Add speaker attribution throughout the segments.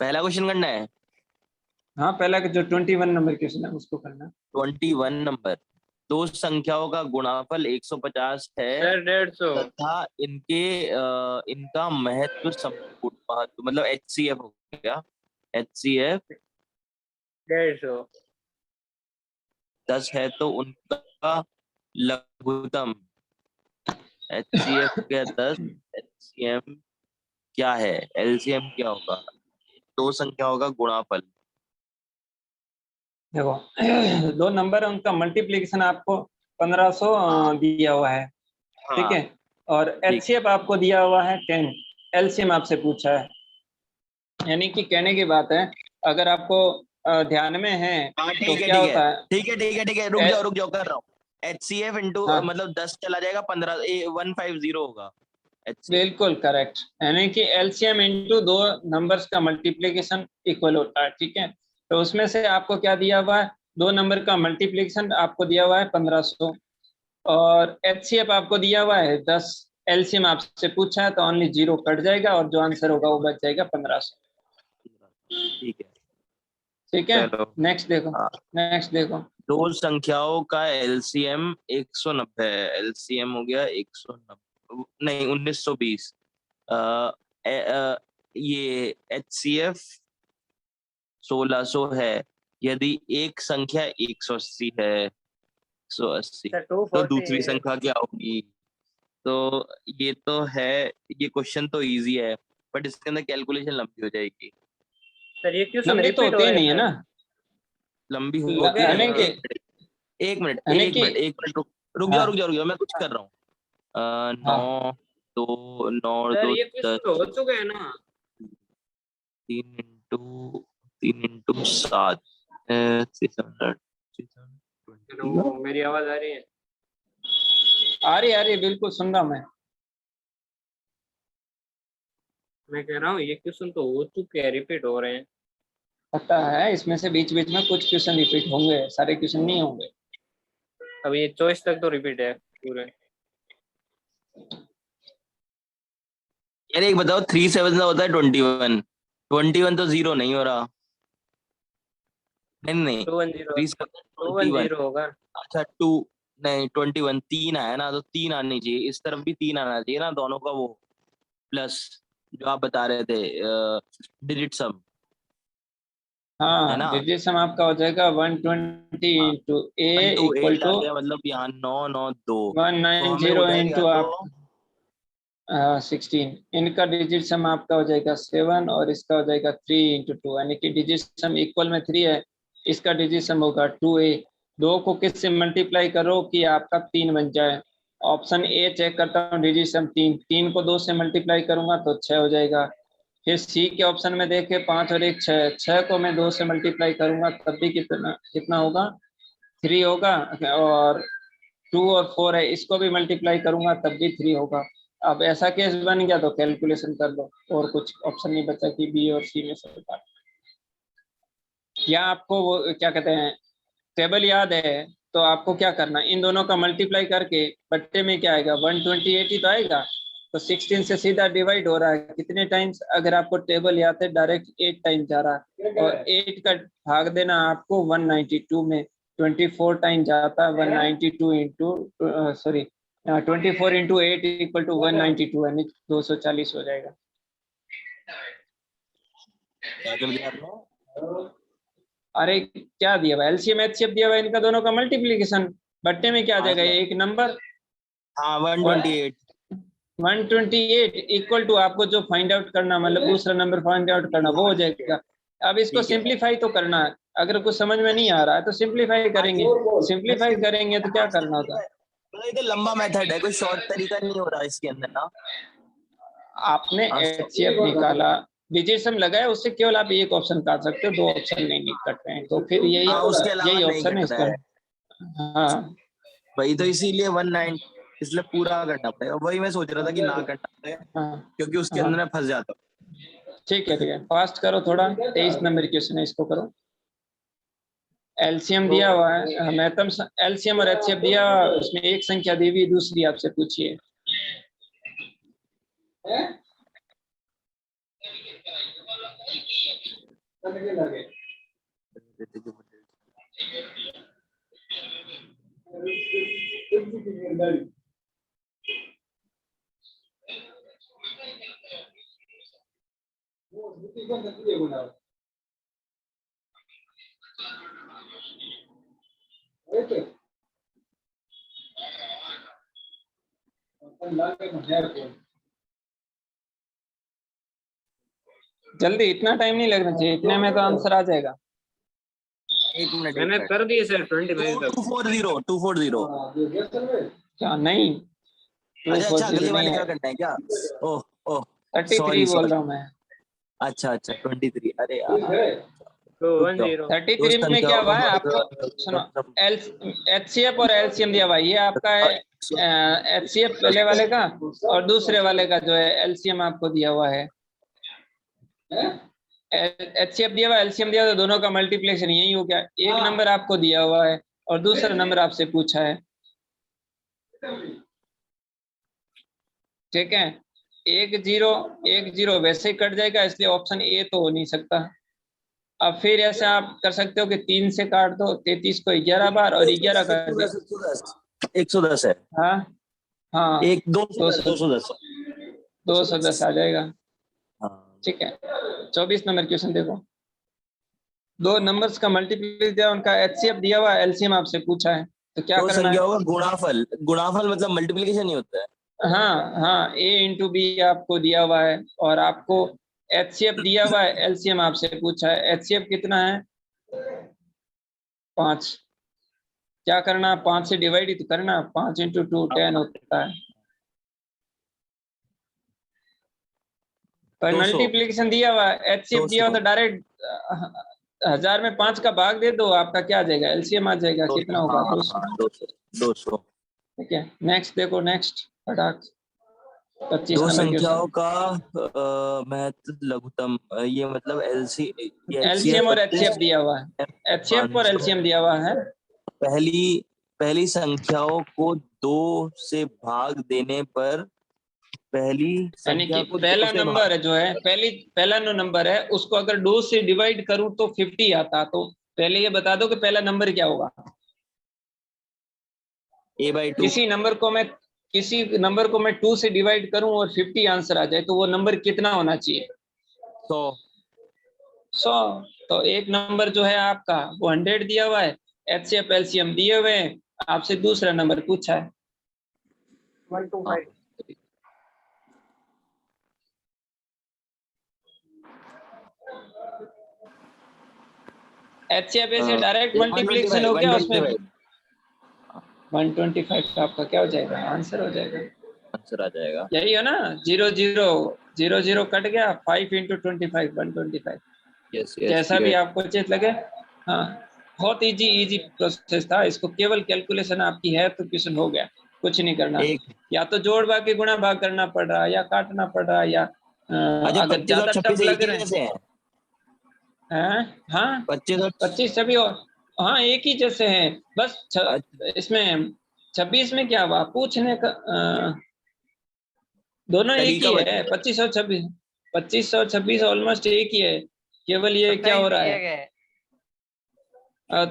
Speaker 1: पहला क्वेश्चन करना है।
Speaker 2: हाँ, पहला के जो 21 नंबर क्वेश्चन है उसको करना है।
Speaker 1: 21 नंबर। दो संख्याओं का गुणाफल 150 है
Speaker 3: सर 150।
Speaker 1: तथा इनका महत्व महत्व मतलब HCF हो गया। HCF
Speaker 3: 150।
Speaker 1: 10 है तो उनका लघुत्तम HCF हो गया 10। LCM क्या है? LCM क्या होगा? दो संख्याओं का गुणाफल।
Speaker 2: देखो दो नंबर है, उनका मल्टीप्लिकेशन आपको 1500 दिया हुआ है। ठीक है। और HCF आपको दिया हुआ है 10। LCM आपसे पूछा है, यानी कि कहने की बात है, अगर आपको ध्यान में है तो क्या होता है।
Speaker 1: ठीक है रुक जाओ कर रहा हूँ। HCF इंटू मतलब 10 चला जाएगा 15 150 होगा।
Speaker 2: बिल्कुल करेक्ट, यानी कि LCM इंटू दो नंबर्स का मल्टीप्लिकेशन इक्वल होता है। ठीक है, तो उसमें से आपको क्या दिया हुआ है, दो नंबर का मल्टीप्लिकेशन आपको दिया हुआ है 1500 और HCF आपको दिया हुआ है 10। LCM आपसे पूछा है तो ओनली 0 कट जाएगा और जो आंसर होगा वो बच जाएगा 1500। ठीक है, नेक्स्ट देखो। नेक्स्ट देखो,
Speaker 1: दो संख्याओं का LCM 190 है। LCM हो गया 190 नहीं 1920। ये HCF 1600 है यदि एक संख्या 180 है। 180 तो दूसरी संख्या क्या होगी? तो ये तो है, ये क्वेश्चन तो इजी है बट इसके अंदर कैलकुलेशन लंबी हो जाएगी।
Speaker 3: सर ये क्वेश्चन
Speaker 2: लंबी तो होती नहीं है ना।
Speaker 1: लंबी हो
Speaker 2: गए।
Speaker 1: एक मिनट रुक जाओ मैं कुछ कर रहा हूँ। 9 2 9
Speaker 3: सर
Speaker 1: 2
Speaker 3: ये क्वेश्चन तो हो चुका है ना।
Speaker 1: 3 इंटू 7 600।
Speaker 3: मेरी आवाज आ रही है?
Speaker 2: आ रही बिल्कुल सुन रहा मैं
Speaker 3: कह रहा हूँ ये क्वेश्चन तो हो चुके हैं, रिपीट हो रहे हैं।
Speaker 2: पता है, इसमें से बीच बीच में कुछ क्वेश्चन रिपीट होंगे, सारे क्वेश्चन नहीं होंगे।
Speaker 3: अब ये 24 तक तो रिपीट है पूरे।
Speaker 1: यार एक बताओ 3 7 का होता है 21। 21 तो 0 नहीं हो रहा। नहीं
Speaker 3: 210 होगा।
Speaker 1: अच्छा 2 नहीं 21 3 आया ना, तो 3 आनी चाहिए, इस तरफ भी 3 आना चाहिए ना, दोनों का वो प्लस जो आप बता रहे थे डिजिट सम।
Speaker 2: हाँ, डिजिट सम आपका हो जाएगा 120 इंटू ए इक्वल टू
Speaker 1: मतलब यहाँ 9 9 2
Speaker 2: 190 इंटू आप 16। इनका डिजिट सम आपका हो जाएगा 7 और इसका हो जाएगा 3 इंटू 2, यानी कि डिजिट सम इक्वल में 3 है। इसका डिजिट सम होगा 2a। 2 को किस से मल्टीप्लाई करो कि आपका 3 बन जाए। ऑप्शन ए चेक करता हूँ, डिजिट सम 3। 3 को 2 से मल्टीप्लाई करूंगा तो 6 हो जाएगा। फिर सी के ऑप्शन में देखे 5 और 1 6। 6 को मैं 2 से मल्टीप्लाई करूंगा तब भी कितना कितना होगा, 3 होगा। और 2 और 4 है, इसको भी मल्टीप्लाई करूंगा तब भी 3 होगा। अब ऐसा केस बन गया तो कैलकुलेशन कर लो, और कुछ ऑप्शन नहीं बचा कि बी और सी में से काट। या आपको वो क्या कहते हैं, टेबल याद है तो आपको क्या करना, इन दोनों का मल्टीप्लाई करके बट्टे में क्या आएगा 128 ही तो आएगा। तो 16 से सीधा डिवाइड हो रहा है कितने टाइम्स, अगर आपको टेबल याद है डायरेक्ट 8 टाइम्स जा रहा है, और 8 का भाग देना आपको 192 में। 24 टाइम जाता है 192 into sorry 24 into 8 equal to 192, यानी 240 हो जाएगा। अरे क्या दिया हुआ, LCM HCF दिया हुआ इनका दोनों का मल्टीप्लिकेशन, बट्टे में क्या आ जाएगा एक नंबर।
Speaker 1: हाँ 128
Speaker 2: इक्वल टू आपको जो फाइंड आउट करना, मतलब दूसरा नंबर फाइंड आउट करना, वो हो जाएगा। अब इसको सिंपलीफाई तो करना है, अगर कुछ समझ में नहीं आ रहा है तो सिंपलीफाई करेंगे। सिंपलीफाई करेंगे तो क्या करना होगा,
Speaker 1: ये तो लंबा मेथड है, कोई शॉर्ट तरीका नहीं हो रहा इसके अंदर ना।
Speaker 2: आपने HCF निकाला, डिजिट सम लगाया, उससे केवल आप एक ऑप्शन काट सकते हो, दो ऑप्शन नहीं कट रहे हैं, तो फिर यही ऑप्शन है इसका। हाँ
Speaker 1: वही तो, इसीलिए 19 इसलिए पूरा करना पड़ेगा। वही मैं सोच रहा था कि ना करना पड़ेगा क्योंकि उसके अंदर मैं फंस जाता हूँ।
Speaker 2: ठीक है फास्ट करो थोड़ा। 23 नंबर क्वेश्चन है, इसको करो। LCM दिया हुआ है, महत्तम LCM और HCF दिया, उसमें एक संख्या दी हुई, दूसरी आपसे पूछिए। जल्दी, इतना टाइम नहीं लगना चाहिए, इतने में तो आंसर आ जाएगा।
Speaker 1: एक मिनट
Speaker 3: मैंने कर दिए सर 25 तक।
Speaker 1: 240
Speaker 2: क्या नहीं,
Speaker 1: अच्छा
Speaker 2: 240
Speaker 1: अगले
Speaker 2: नहीं
Speaker 1: वाले
Speaker 2: है,
Speaker 1: का करना है क्या? ओह ओह
Speaker 2: 33 बोल रहा हूँ मैं।
Speaker 1: अच्छा 23, अरे यार
Speaker 3: तो
Speaker 1: रुक जाओ।
Speaker 3: 10।
Speaker 2: 33 में क्या हुआ है आपको, सुनो, एल एचसीएफ और एलसीएम दिया हुआ है, ये आपका है एचसीएफ पहले वाले का, और दूसरे वाले का जो है एलसीएम आपको दिया हुआ है। एचसीएफ दिया हुआ एलसीएम दिया हुआ, तो दोनों का मल्टीप्लिकेशन यही हो गया। एक नंबर आपको दिया हुआ है और दूसरा नंबर आपसे पूछा है, ठीक है। 1 0 वैसे ही कट जाएगा, इसलिए ऑप्शन ए तो हो नहीं सकता। अब फिर ऐसे आप कर सकते हो कि 3 से काट दो 33 को 11 बार और 11 कर दे।
Speaker 1: 110 है।
Speaker 2: हाँ हाँ,
Speaker 1: एक 210
Speaker 2: 210
Speaker 1: 210
Speaker 2: 210 आ जाएगा,
Speaker 1: हाँ।
Speaker 2: ठीक है। 24 नंबर क्वेश्चन देखो, दो नंबर्स का मल्टीप्लिकेशन दिया, उनका एचसीएफ दिया हुआ, एलसीएम आपसे पूछा है, तो क्या
Speaker 1: दो
Speaker 2: करना है?
Speaker 1: संख्याओं का गुणाफल, गुणाफल मतलब मल्टीप्लिकेशन नहीं होता है।
Speaker 2: हाँ हाँ, ए इंटू बी आपको दिया हुआ है और आपको एचसीएफ दिया हुआ है, एलसीएम आपसे पूछा है। एचसीएफ कितना है? 5। क्या करना, 5 से डिवाइड ही तो करना, 5 इंटू 2 10 होता है। पर
Speaker 1: 200
Speaker 2: मल्टीप्लिकेशन दिया हुआ, एचसीएफ दिया हुआ, तो डायरेक्ट 1000 में 5 का भाग दे दो, आपका क्या आ जाएगा, एलसीएम आ जाएगा, कितना होगा, 200।
Speaker 1: 200।
Speaker 2: ठीक है, नेक्स्ट देखो, नेक्स्ट फटाक 25
Speaker 1: दो
Speaker 2: नंबर
Speaker 1: संख्याओं
Speaker 2: क्वेश्चन।
Speaker 1: का महत्व लघुत्तम, ये मतलब
Speaker 2: एलसीएम और एचसीएफ
Speaker 1: 25
Speaker 2: दिया हुआ है, एचसीएफ और
Speaker 1: 500।
Speaker 2: एलसीएम दिया हुआ है।
Speaker 1: पहली पहली संख्याओं को 2 से भाग देने पर, पहली
Speaker 2: यानी कि
Speaker 1: संख्या को 2
Speaker 2: पहला
Speaker 1: से भाग,
Speaker 2: नंबर जो है, पहला जो नंबर है उसको अगर 2 से डिवाइड करूं तो 50 आता, तो पहले ये बता दो कि पहला नंबर क्या होगा।
Speaker 1: a/2।
Speaker 2: किसी नंबर को मैं 2 से डिवाइड करूं और 50 आंसर आ जाए, तो वो नंबर कितना होना चाहिए?
Speaker 1: 100।
Speaker 2: 100। तो एक नंबर जो है आपका वो 100 दिया हुआ है, एचसीएफ एलसीएम दिए हुए हैं, आपसे दूसरा नंबर पूछा है
Speaker 3: 125।
Speaker 2: एचसीएफ से डायरेक्ट मल्टीप्लिकेशन हो गया, उसमें 125 का आपका क्या हो जाएगा, आंसर हो जाएगा,
Speaker 1: आंसर आ जाएगा।
Speaker 2: यही है ना। 0 0 0 0 कट गया, 5 इंटू 25 125।
Speaker 1: यस
Speaker 2: जैसा भी आपको उचित लगे। हाँ, बहुत इजी प्रोसेस था, इसको केवल कैलकुलेशन आपकी है तो क्वेश्चन हो गया, कुछ नहीं करना।
Speaker 1: एक
Speaker 2: या तो जोड़ भाग के गुणा भाग करना पड़ रहा है, या काटना पड़ रहा है, या
Speaker 1: अच्छा
Speaker 2: अगर
Speaker 1: 25 और
Speaker 2: ज्यादा
Speaker 1: 26
Speaker 2: टफ
Speaker 1: एक
Speaker 2: लग
Speaker 1: ही
Speaker 2: रहे
Speaker 1: जैसे हैं।
Speaker 2: हैं, हाँ
Speaker 1: 25 और
Speaker 2: 25 सभी और, हाँ एक ही जैसे हैं, बस इसमें 26 में क्या हुआ पूछने का, दोनों एक
Speaker 1: तरीका
Speaker 2: ही
Speaker 1: बदल
Speaker 2: है,
Speaker 1: गया।
Speaker 2: 25 और 26 ऑलमोस्ट एक ही है, केवल ये क्या हो रहा है,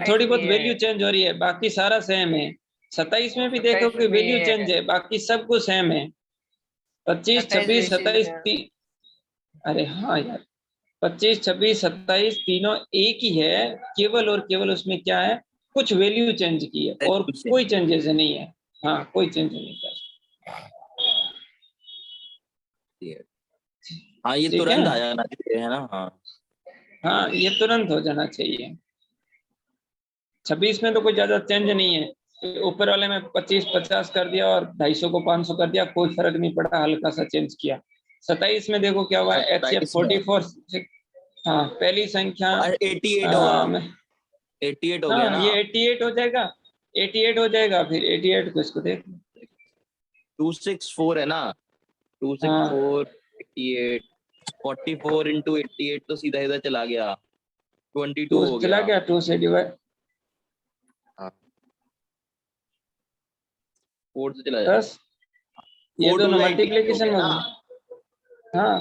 Speaker 2: थोड़ी बहुत वैल्यू चेंज हो रही है, बाकी सारा सेम है। 27 में भी देखो कि वैल्यू चेंज है, बाकी सब कुछ सेम है। 25 26 27 अरे हाँ यार, 25 26 27 तीनों एक ही है, केवल और केवल उसमें क्या है, कुछ वैल्यू चेंज की है और कोई चेंजेस नहीं है। हाँ, कोई चेंज नहीं है।
Speaker 1: हाँ ये
Speaker 2: ठीक है,
Speaker 1: तुरंत आ जाना चाहिए है ना। हाँ
Speaker 2: हाँ ये तुरंत हो जाना चाहिए। 26 में तो कोई ज्यादा चेंज नहीं है, ऊपर वाले में 25 50 कर दिया और 250 को 500 कर दिया, कोई फर्क नहीं पड़ा, हल्का सा चेंज किया। 27 में देखो क्या हुआ, एचसीएफ
Speaker 1: 27 में
Speaker 2: 44। हाँ, पहली संख्या
Speaker 1: 88 होगा। 88 हो गया
Speaker 2: हाँ
Speaker 1: ना।
Speaker 2: ये 88 हो जाएगा, 88 हो जाएगा, फिर 88 को इसको देख।
Speaker 1: 264 है ना।
Speaker 2: हाँ
Speaker 1: 264 88 44 इंटू 88 तो सीधा सीधा चला गया, 22
Speaker 2: 2
Speaker 1: हो
Speaker 2: चला
Speaker 1: गया।
Speaker 2: गया, 2 से डिवाइड,
Speaker 1: हाँ 4 से चला जाएगा।
Speaker 2: 10, ये
Speaker 1: 4 2
Speaker 2: दोनों
Speaker 1: 18 हो
Speaker 2: मल्टीप्लीकेशन
Speaker 1: गया
Speaker 2: हो
Speaker 1: ना।
Speaker 2: गए। हाँ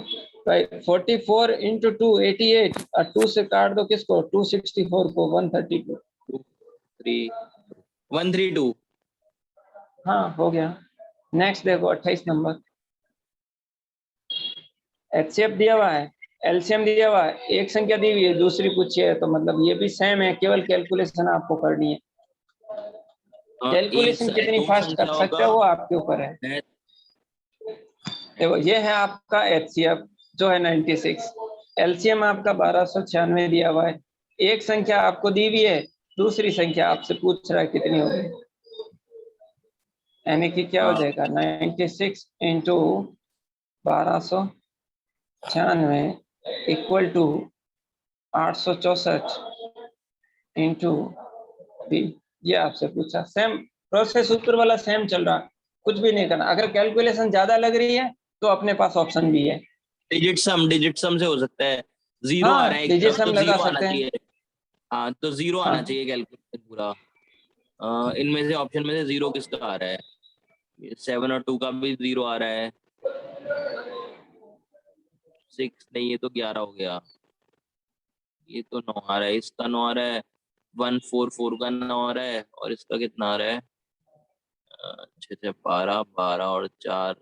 Speaker 2: भाई 44 इंटू 2 88 और 2 से काट दो किसको 264 को 132।
Speaker 1: 132।
Speaker 2: हाँ हो गया। नेक्स्ट देखो 28 नंबर। एचसीएफ दिया हुआ है, एलसीएम दिया हुआ है, एक संख्या दी हुई है दूसरी पूछी है, तो मतलब ये भी सेम है, केवल कैलकुलेशन आपको करनी है। कैलकुलेशन कितनी फास्ट कर सकते हो वो आपके ऊपर है। देखो ये है आपका एचसीएफ जो है 96, एलसीएम आपका 1296 दिया हुआ है, एक संख्या आपको दी हुई है, दूसरी संख्या आपसे पूछ रहा है कितनी होगी, यानी कि क्या हो जाएगा 96 into 1296 equal to 864 into B. ये आपसे पूछा, सेम प्रोसेस ऊपर वाला सेम चल रहा, कुछ भी नहीं करना। अगर कैलकुलेशन ज्यादा लग रही है तो अपने पास ऑप्शन भी है,
Speaker 1: डिजिट सम से हो सकता है। जीरो आ
Speaker 2: हाँ
Speaker 1: रहा है एक
Speaker 2: डिजिट
Speaker 1: तरफ
Speaker 2: सम
Speaker 1: तो
Speaker 2: लगा
Speaker 1: जीरो आना
Speaker 2: सकते हैं।
Speaker 1: चाहिए। हाँ तो जीरो
Speaker 2: हाँ
Speaker 1: आना चाहिए कैलकुलेशन पूरा। इनमें से ऑप्शन में से जीरो किसका आ रहा है? 7 और 2 का भी जीरो आ रहा है। 6 नहीं, ये तो 11 हो गया। ये तो 9 आ रहा है, इसका 9 आ रहा है। 144 का 9 आ रहा है, और इसका कितना आ रहा है? 6 12 12 और 4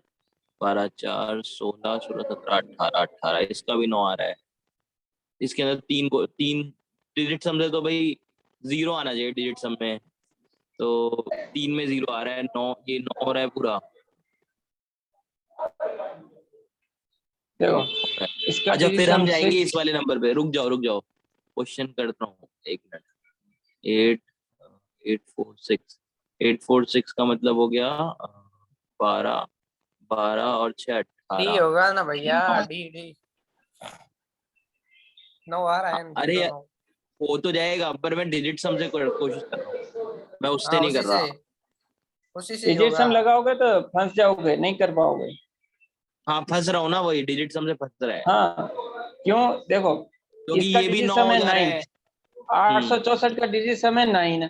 Speaker 1: 12 4 16 16 17 18 18, इसका भी 9 आ रहा है। इसके अंदर तीन डिजिट सम से तो भाई जीरो आना चाहिए डिजिट सम में, तो 3 में जीरो आ रहा है। 9, ये 9 हो रहा है पूरा।
Speaker 2: देखो
Speaker 1: हो रहा है।
Speaker 2: इसका
Speaker 1: अच्छा
Speaker 2: डिजिट
Speaker 1: फिर हम
Speaker 2: सम
Speaker 1: जाएंगे
Speaker 2: 6,
Speaker 1: इस वाले नंबर पे। रुक जाओ क्वेश्चन करता हूँ, एक मिनट। 8 846 का मतलब हो गया 12 12 और 6
Speaker 4: डी
Speaker 1: 18।
Speaker 4: होगा ना भैया,
Speaker 1: 9।
Speaker 4: डी डी 9 आ रहा है इनके
Speaker 1: अरे
Speaker 4: दोनों।
Speaker 1: हो तो जाएगा, पर मैं डिजिट सम से कोशिश कर रहा हूँ, मैं उससे
Speaker 4: हाँ
Speaker 1: नहीं कर रहा।
Speaker 4: उसी से ही
Speaker 2: डिजिट
Speaker 4: होगा।
Speaker 2: सम लगाओगे तो फंस जाओगे, नहीं कर पाओगे।
Speaker 1: हाँ फंस रहा हूँ ना, वही डिजिट सम से फंस रहा है,
Speaker 2: हाँ क्यों, देखो
Speaker 1: क्योंकि
Speaker 2: इसका
Speaker 1: ये भी
Speaker 2: डिजिट
Speaker 1: 9
Speaker 2: सम
Speaker 1: हो
Speaker 2: है
Speaker 1: जा रहा
Speaker 2: 9,
Speaker 1: है।
Speaker 2: 864 का डिजिट सम है 9।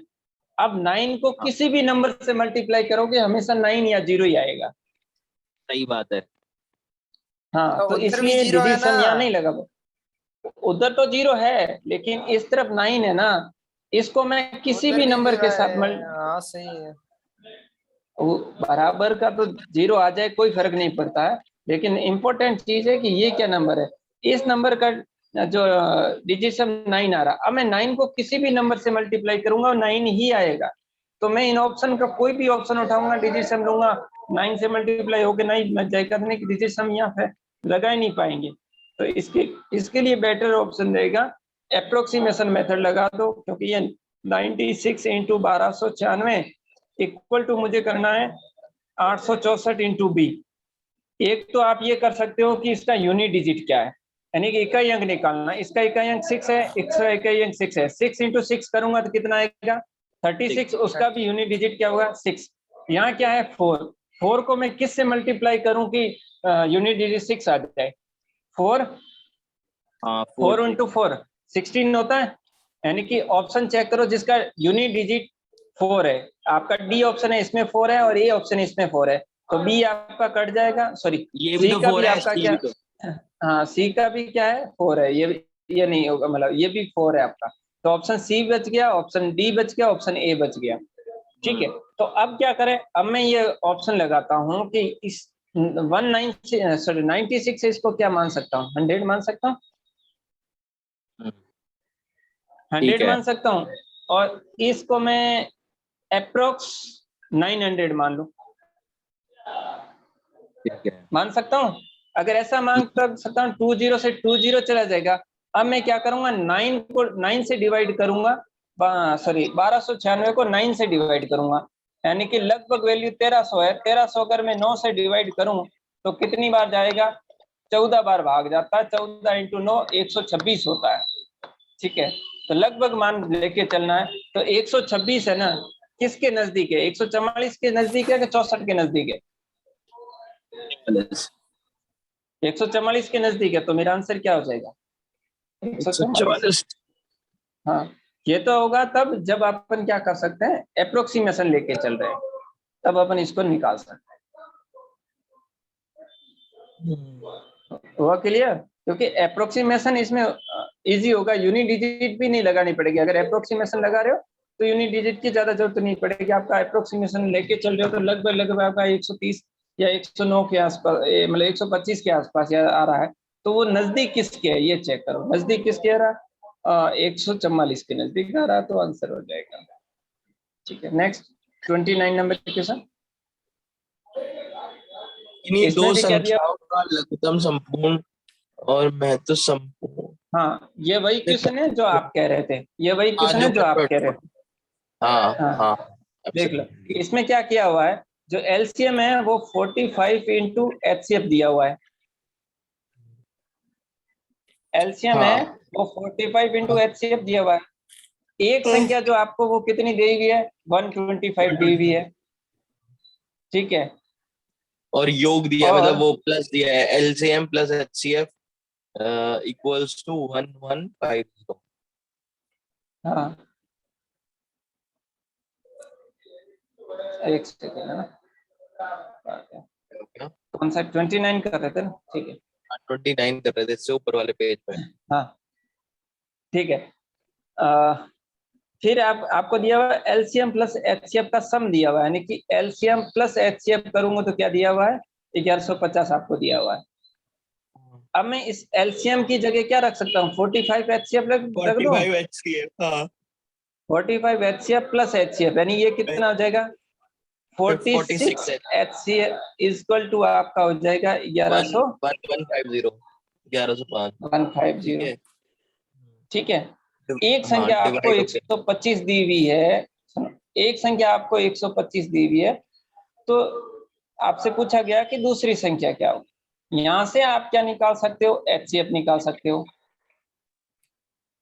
Speaker 2: अब 9 को
Speaker 1: हाँ
Speaker 2: किसी भी नंबर से मल्टीप्लाई करोगे हमेशा 9 या 0 ही आएगा।
Speaker 1: सही बात है।
Speaker 2: हाँ तो
Speaker 4: उधर भी
Speaker 2: इसलिए
Speaker 4: 0 है
Speaker 2: डिजिट
Speaker 4: ना।
Speaker 2: सम यहाँ नहीं लगा। उधर तो 0 है लेकिन इस तरफ 9 है ना, इसको मैं किसी
Speaker 4: उधर
Speaker 2: भी
Speaker 4: भी
Speaker 2: नंबर
Speaker 4: 0
Speaker 2: के साथ
Speaker 4: है, हाँ सही है।
Speaker 2: वो बराबर का तो 0 आ जाए कोई फर्क नहीं पड़ता है, लेकिन इंपॉर्टेंट चीज है कि ये क्या नंबर है। इस नंबर का जो डिजिट सम 9 आ रहा, अब मैं 9 को किसी भी नंबर से मल्टीप्लाई करूंगा 9 ही आएगा। तो मैं इन ऑप्शन का कोई भी ऑप्शन उठाऊंगा, डिजिट सम लूंगा, 9 से मल्टीप्लाई होकर 9 लग जाएगा, नहीं कि डिजिट सम यहाँ पे लगा ही नहीं पाएंगे। तो इसके लिए बेटर ऑप्शन रहेगा अप्रोक्सीमेशन मेथड लगा दो, क्योंकि ये 96 इंटू 1296 इक्वल टू मुझे करना है 864 इंटू बी। एक तो आप ये कर सकते हो कि इसका यूनिट डिजिट क्या है, यानी कि इकाई अंक निकालना। इसका इकाई अंक 6 है, इसका इकाई अंक 6 है, 6 इंटू 6 करूंगा तो कितना आएगा 36। उसका भी यूनिट डिजिट क्या होगा 6। यहाँ क्या है 4, 4 को मैं किस से मल्टीप्लाई करूं कि यूनिट डिजिट 6 आ जाए। 4
Speaker 1: हाँ
Speaker 2: 4 इंटू 4 16 होता है, यानी कि ऑप्शन चेक करो जिसका यूनिट डिजिट 4 है। आपका डी ऑप्शन है इसमें 4 है, और ए ऑप्शन इसमें 4 है, तो बी आपका कट जाएगा। सॉरी
Speaker 1: ये भी
Speaker 2: सी
Speaker 1: तो
Speaker 2: का
Speaker 1: 4
Speaker 2: भी
Speaker 1: है,
Speaker 2: आपका
Speaker 1: सी
Speaker 2: क्या,
Speaker 1: भी तो।
Speaker 2: हाँ सी का भी क्या है 4 है, ये नहीं होगा, मतलब ये भी 4 है आपका। तो ऑप्शन सी बच गया, ऑप्शन डी बच गया, ऑप्शन ए बच गया। ठीक है, तो अब क्या करें, अब मैं ये ऑप्शन लगाता हूँ कि इस 96 से इसको क्या मान सकता हूँ, 100 मान सकता हूँ,
Speaker 1: हम्म,
Speaker 2: 100
Speaker 1: ठीक है
Speaker 2: मान सकता हूँ, और इसको मैं अप्रोक्स 900 मान लूं,
Speaker 1: ठीक है।
Speaker 2: मान सकता हूँ। अगर ऐसा मान कर सकता हूँ 20 से 20 चला जाएगा। अब मैं क्या करूंगा 9 को 9 से डिवाइड करूंगा, सॉरी 1296 को 9 से डिवाइड करूंगा, यानी कि लगभग वैल्यू 1300 है। 1300 अगर मैं 9 से डिवाइड करूं तो कितनी बार जाएगा, 14 बार भाग जाता है। 14 इंटू 9 126 होता है। ठीक है, तो लगभग मान लेके चलना है। तो 126 है ना, किसके नजदीक है, 144 के नजदीक है कि 64 के नजदीक है, 144 के नजदीक है। तो मेरा आंसर क्या हो जाएगा 144। हाँ ये तो होगा तब जब अपन क्या कर सकते हैं, अप्रोक्सीमेशन लेके चल रहे हैं, तब अपन इसको निकाल सकते हैं। हुआ क्लियर? क्योंकि अप्रोक्सीमेशन इसमें इजी होगा, यूनिट डिजिट भी नहीं लगानी पड़ेगी। अगर अप्रोक्सीमेशन लगा रहे हो तो यूनिट डिजिट की ज्यादा जरूरत नहीं पड़ेगी। आपका अप्रोक्सीमेशन लेके चल रहे हो तो लगभग लगभग आपका 130 या 109 के आसपास, मतलब 125 के आसपास या आ रहा है। तो वो नजदीक किसके है ये चेक करो, नजदीक किसके आ रहा, 144 के नजदीक आ रहा, तो आंसर हो जाएगा। ठीक है, नेक्स्ट 29 नंबर क्वेश्चन।
Speaker 1: इन्हीं
Speaker 2: इसमें
Speaker 1: दो
Speaker 2: भी क्या दिया?
Speaker 1: संख्याओं का लघुत्तम संपूर्ण और महत्व संपूर्ण।
Speaker 2: हाँ, ये वही क्वेश्चन है जो आप कह रहे थे, ये वही
Speaker 1: हाँ
Speaker 2: क्वेश्चन
Speaker 1: जो
Speaker 2: है जो आप कह रहे थे।
Speaker 1: हाँ
Speaker 2: हाँ,
Speaker 1: हाँ
Speaker 2: देख लो
Speaker 1: absolutely।
Speaker 2: इसमें क्या किया हुआ है। जो एलसीएम है वो 45 इंटू एचसीएफ दिया हुआ है। एलसीएम है
Speaker 1: हाँ
Speaker 2: वो 45 इंटू एचसीएफ दिया हुआ है। एक संख्या जो आपको वो कितनी दी हुई है, 125 दी हुई है। ठीक है,
Speaker 1: और योग दिया है,
Speaker 2: और
Speaker 1: मतलब वो प्लस दिया है, LCM plus HCF equals to 1150।
Speaker 2: हाँ, एक सेकेंड है ना,
Speaker 1: क्या
Speaker 2: कौन सा 29 कर रहे थे ना? ठीक है,
Speaker 1: 29 कर रहे थे, इससे ऊपर वाले पेज पे।
Speaker 2: हाँ ठीक है। फिर आपको दिया हुआ है एलसीएम प्लस एचसीएफ का सम दिया हुआ है, यानी कि एलसीएम प्लस एचसीएफ करूंगा तो क्या दिया हुआ है, 1150 आपको दिया हुआ है। अब मैं इस एलसीएम की जगह क्या रख सकता हूँ, 45 एचसीएफ रख दो।
Speaker 1: 45 एचसीएफ, हाँ
Speaker 2: 45 एचसीएफ प्लस एचसीएफ, यानी ये कितना हो जाएगा, 46 एचसीएफ इक्वल टू आपका हो जाएगा 1100
Speaker 1: 1150 1105।
Speaker 2: 150।
Speaker 1: ठीक है,
Speaker 2: ठीक है, एक
Speaker 1: हाँ
Speaker 2: संख्या आपको
Speaker 1: डिवाइड हो गया।
Speaker 2: 125 दी हुई है, सुनो, एक संख्या आपको 125 दी हुई है, तो आपसे पूछा गया कि दूसरी संख्या क्या हो। यहां से आप क्या निकाल सकते हो, एचसीएफ निकाल सकते हो।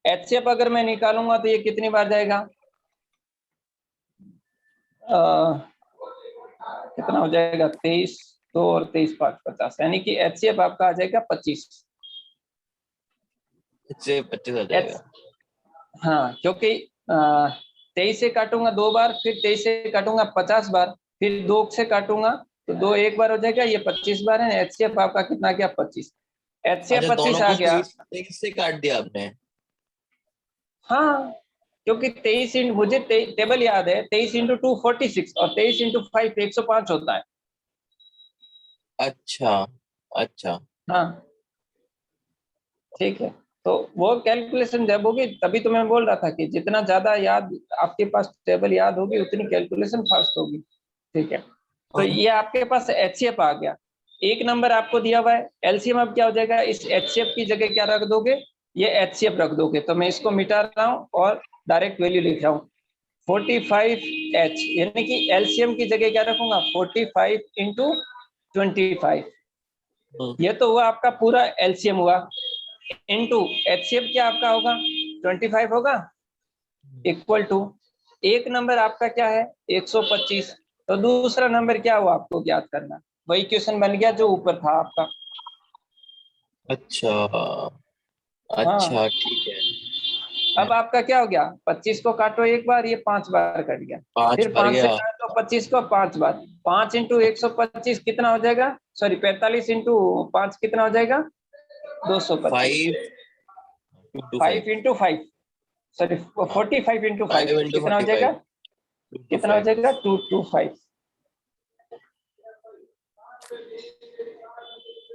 Speaker 2: एचसीएफ अगर मैं निकालूंगा तो ये कितनी बार जाएगा, कितना हो जाएगा, 23 2 और 23 5 50, यानी कि एचसीएफ आपका आ जाएगा 25।
Speaker 1: इससे 25 आ
Speaker 2: एच
Speaker 1: जाएगा।
Speaker 2: हाँ, क्योंकि 23 से काटूंगा 2 बार, फिर 23 से काटूंगा 50 बार, फिर 2 से काटूंगा तो 2 एक बार हो जाएगा, ये 25 बार है। एचसीएफ आपका कितना गया, 25। एचसीएफ
Speaker 1: अच्छा
Speaker 2: 25
Speaker 1: दोनों
Speaker 2: आ
Speaker 1: को
Speaker 2: गया।
Speaker 1: 23 से काट दिया आपने।
Speaker 2: हाँ, क्योंकि 23 मुझे टेबल याद है, 23 इंटू 2 46 और 23 इंटू 5 105 होता है।
Speaker 1: अच्छा अच्छा।
Speaker 2: हाँ ठीक है, तो वो कैलकुलेशन जब होगी तभी तो मैं बोल रहा था कि जितना ज्यादा याद आपके पास टेबल याद होगी उतनी कैलकुलेशन फास्ट होगी। ठीक है, तो ये आपके पास एचसीएफ आ गया। एक नंबर आपको दिया हुआ है, एलसीएम अब क्या हो जाएगा, इस एचसीएफ की जगह क्या रख दोगे, ये एचसीएफ रख दोगे। तो मैं इसको मिटा रहा हूँ और डायरेक्ट वैल्यू लिख रहा हूँ 45H, यानी कि एलसीएम की जगह क्या रखूंगा, 45 इंटू 25। ये तो हुआ आपका पूरा एलसीएम हुआ, इनटू एचसीएफ क्या आपका होगा, 25 होगा, इक्वल टू एक नंबर आपका क्या है 125। तो दूसरा नंबर क्या हुआ आपको ज्ञात करना, वही क्वेश्चन बन गया जो ऊपर था आपका।
Speaker 1: अच्छा
Speaker 2: हाँ,
Speaker 1: अच्छा ठीक है।
Speaker 2: अब आपका क्या हो गया, 25 को काटो एक बार, ये 5 बार कट गया,
Speaker 1: 5
Speaker 2: फिर
Speaker 1: भर
Speaker 2: 5 से
Speaker 1: गया।
Speaker 2: काटो 25 को 5 बार, 5 इंटू 125 कितना हो जाएगा, सॉरी 45 इंटू 5 कितना हो जाएगा, 225।
Speaker 1: 5 two 5
Speaker 2: 5 into 5, sorry 45 into 5
Speaker 1: 5 into
Speaker 2: कितना हो
Speaker 1: 45
Speaker 2: जाएगा,
Speaker 1: 2
Speaker 2: कितना हो
Speaker 1: 5।
Speaker 2: जाएगा, 225।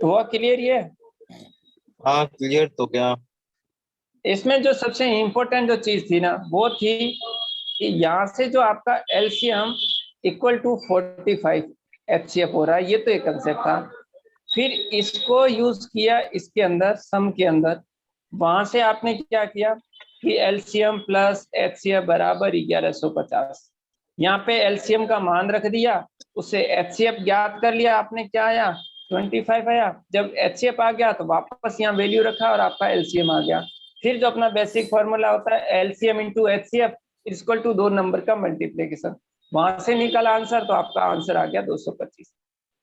Speaker 2: तो वो क्लियर ये है?
Speaker 1: हाँ क्लियर तो क्या।
Speaker 2: इसमें जो सबसे इंपॉर्टेंट जो चीज थी ना वो थी कि यहाँ से जो आपका एलसीएम इक्वल टू 45 एचसीएफ हो रहा है, ये तो एक कंसेप्ट था। फिर इसको यूज किया इसके अंदर सम के अंदर, वहां से आपने क्या किया कि एलसीएम प्लस एचसीएफ बराबर 1150। यहाँ पे एलसीएम का मान रख दिया, उससे एचसीएफ ज्ञात कर लिया आपने, क्या आया 25 आया। जब एचसीएफ आ गया तो वापस यहाँ वैल्यू रखा और आपका एलसीएम आ गया। फिर जो अपना बेसिक फॉर्मूला होता है LCM into HCF equal to 2 number का मल्टीप्लीकेशन, वहां से निकला आंसर, तो आपका आंसर आ गया 225।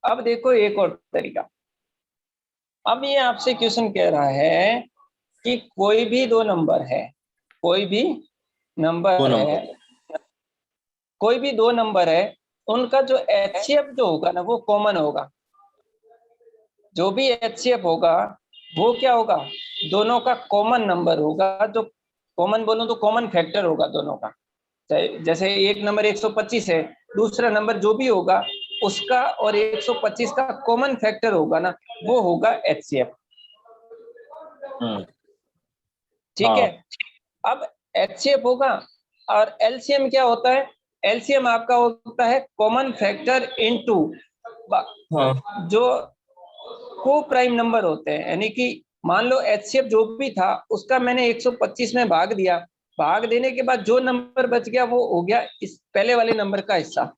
Speaker 2: अब देखो एक और तरीका। अब ये आपसे क्वेश्चन कह रहा है कि कोई भी 2 नंबर है, कोई भी
Speaker 1: दो
Speaker 2: नंबर
Speaker 1: नंबर।
Speaker 2: है, कोई भी 2 नंबर है, उनका जो एचसीएफ जो होगा ना वो कॉमन होगा। जो भी HCF होगा वो क्या होगा, दोनों का कॉमन नंबर होगा, जो कॉमन बोलूं तो कॉमन फैक्टर होगा दोनों का। जैसे एक नंबर 125 है, दूसरा नंबर जो भी होगा उसका और 125 का कॉमन फैक्टर होगा ना, वो होगा HCF। ठीक है। अब HCF होगा और LCM क्या होता है, LCM आपका होता है कॉमन फैक्टर इनटू जो को प्राइम नंबर होते हैं, यानी कि मान लो HCF जो भी था उसका मैंने 125 में भाग दिया, भाग देने के बाद जो नंबर बच गया वो हो गया इस पहले वाले नंबर का हिस्सा,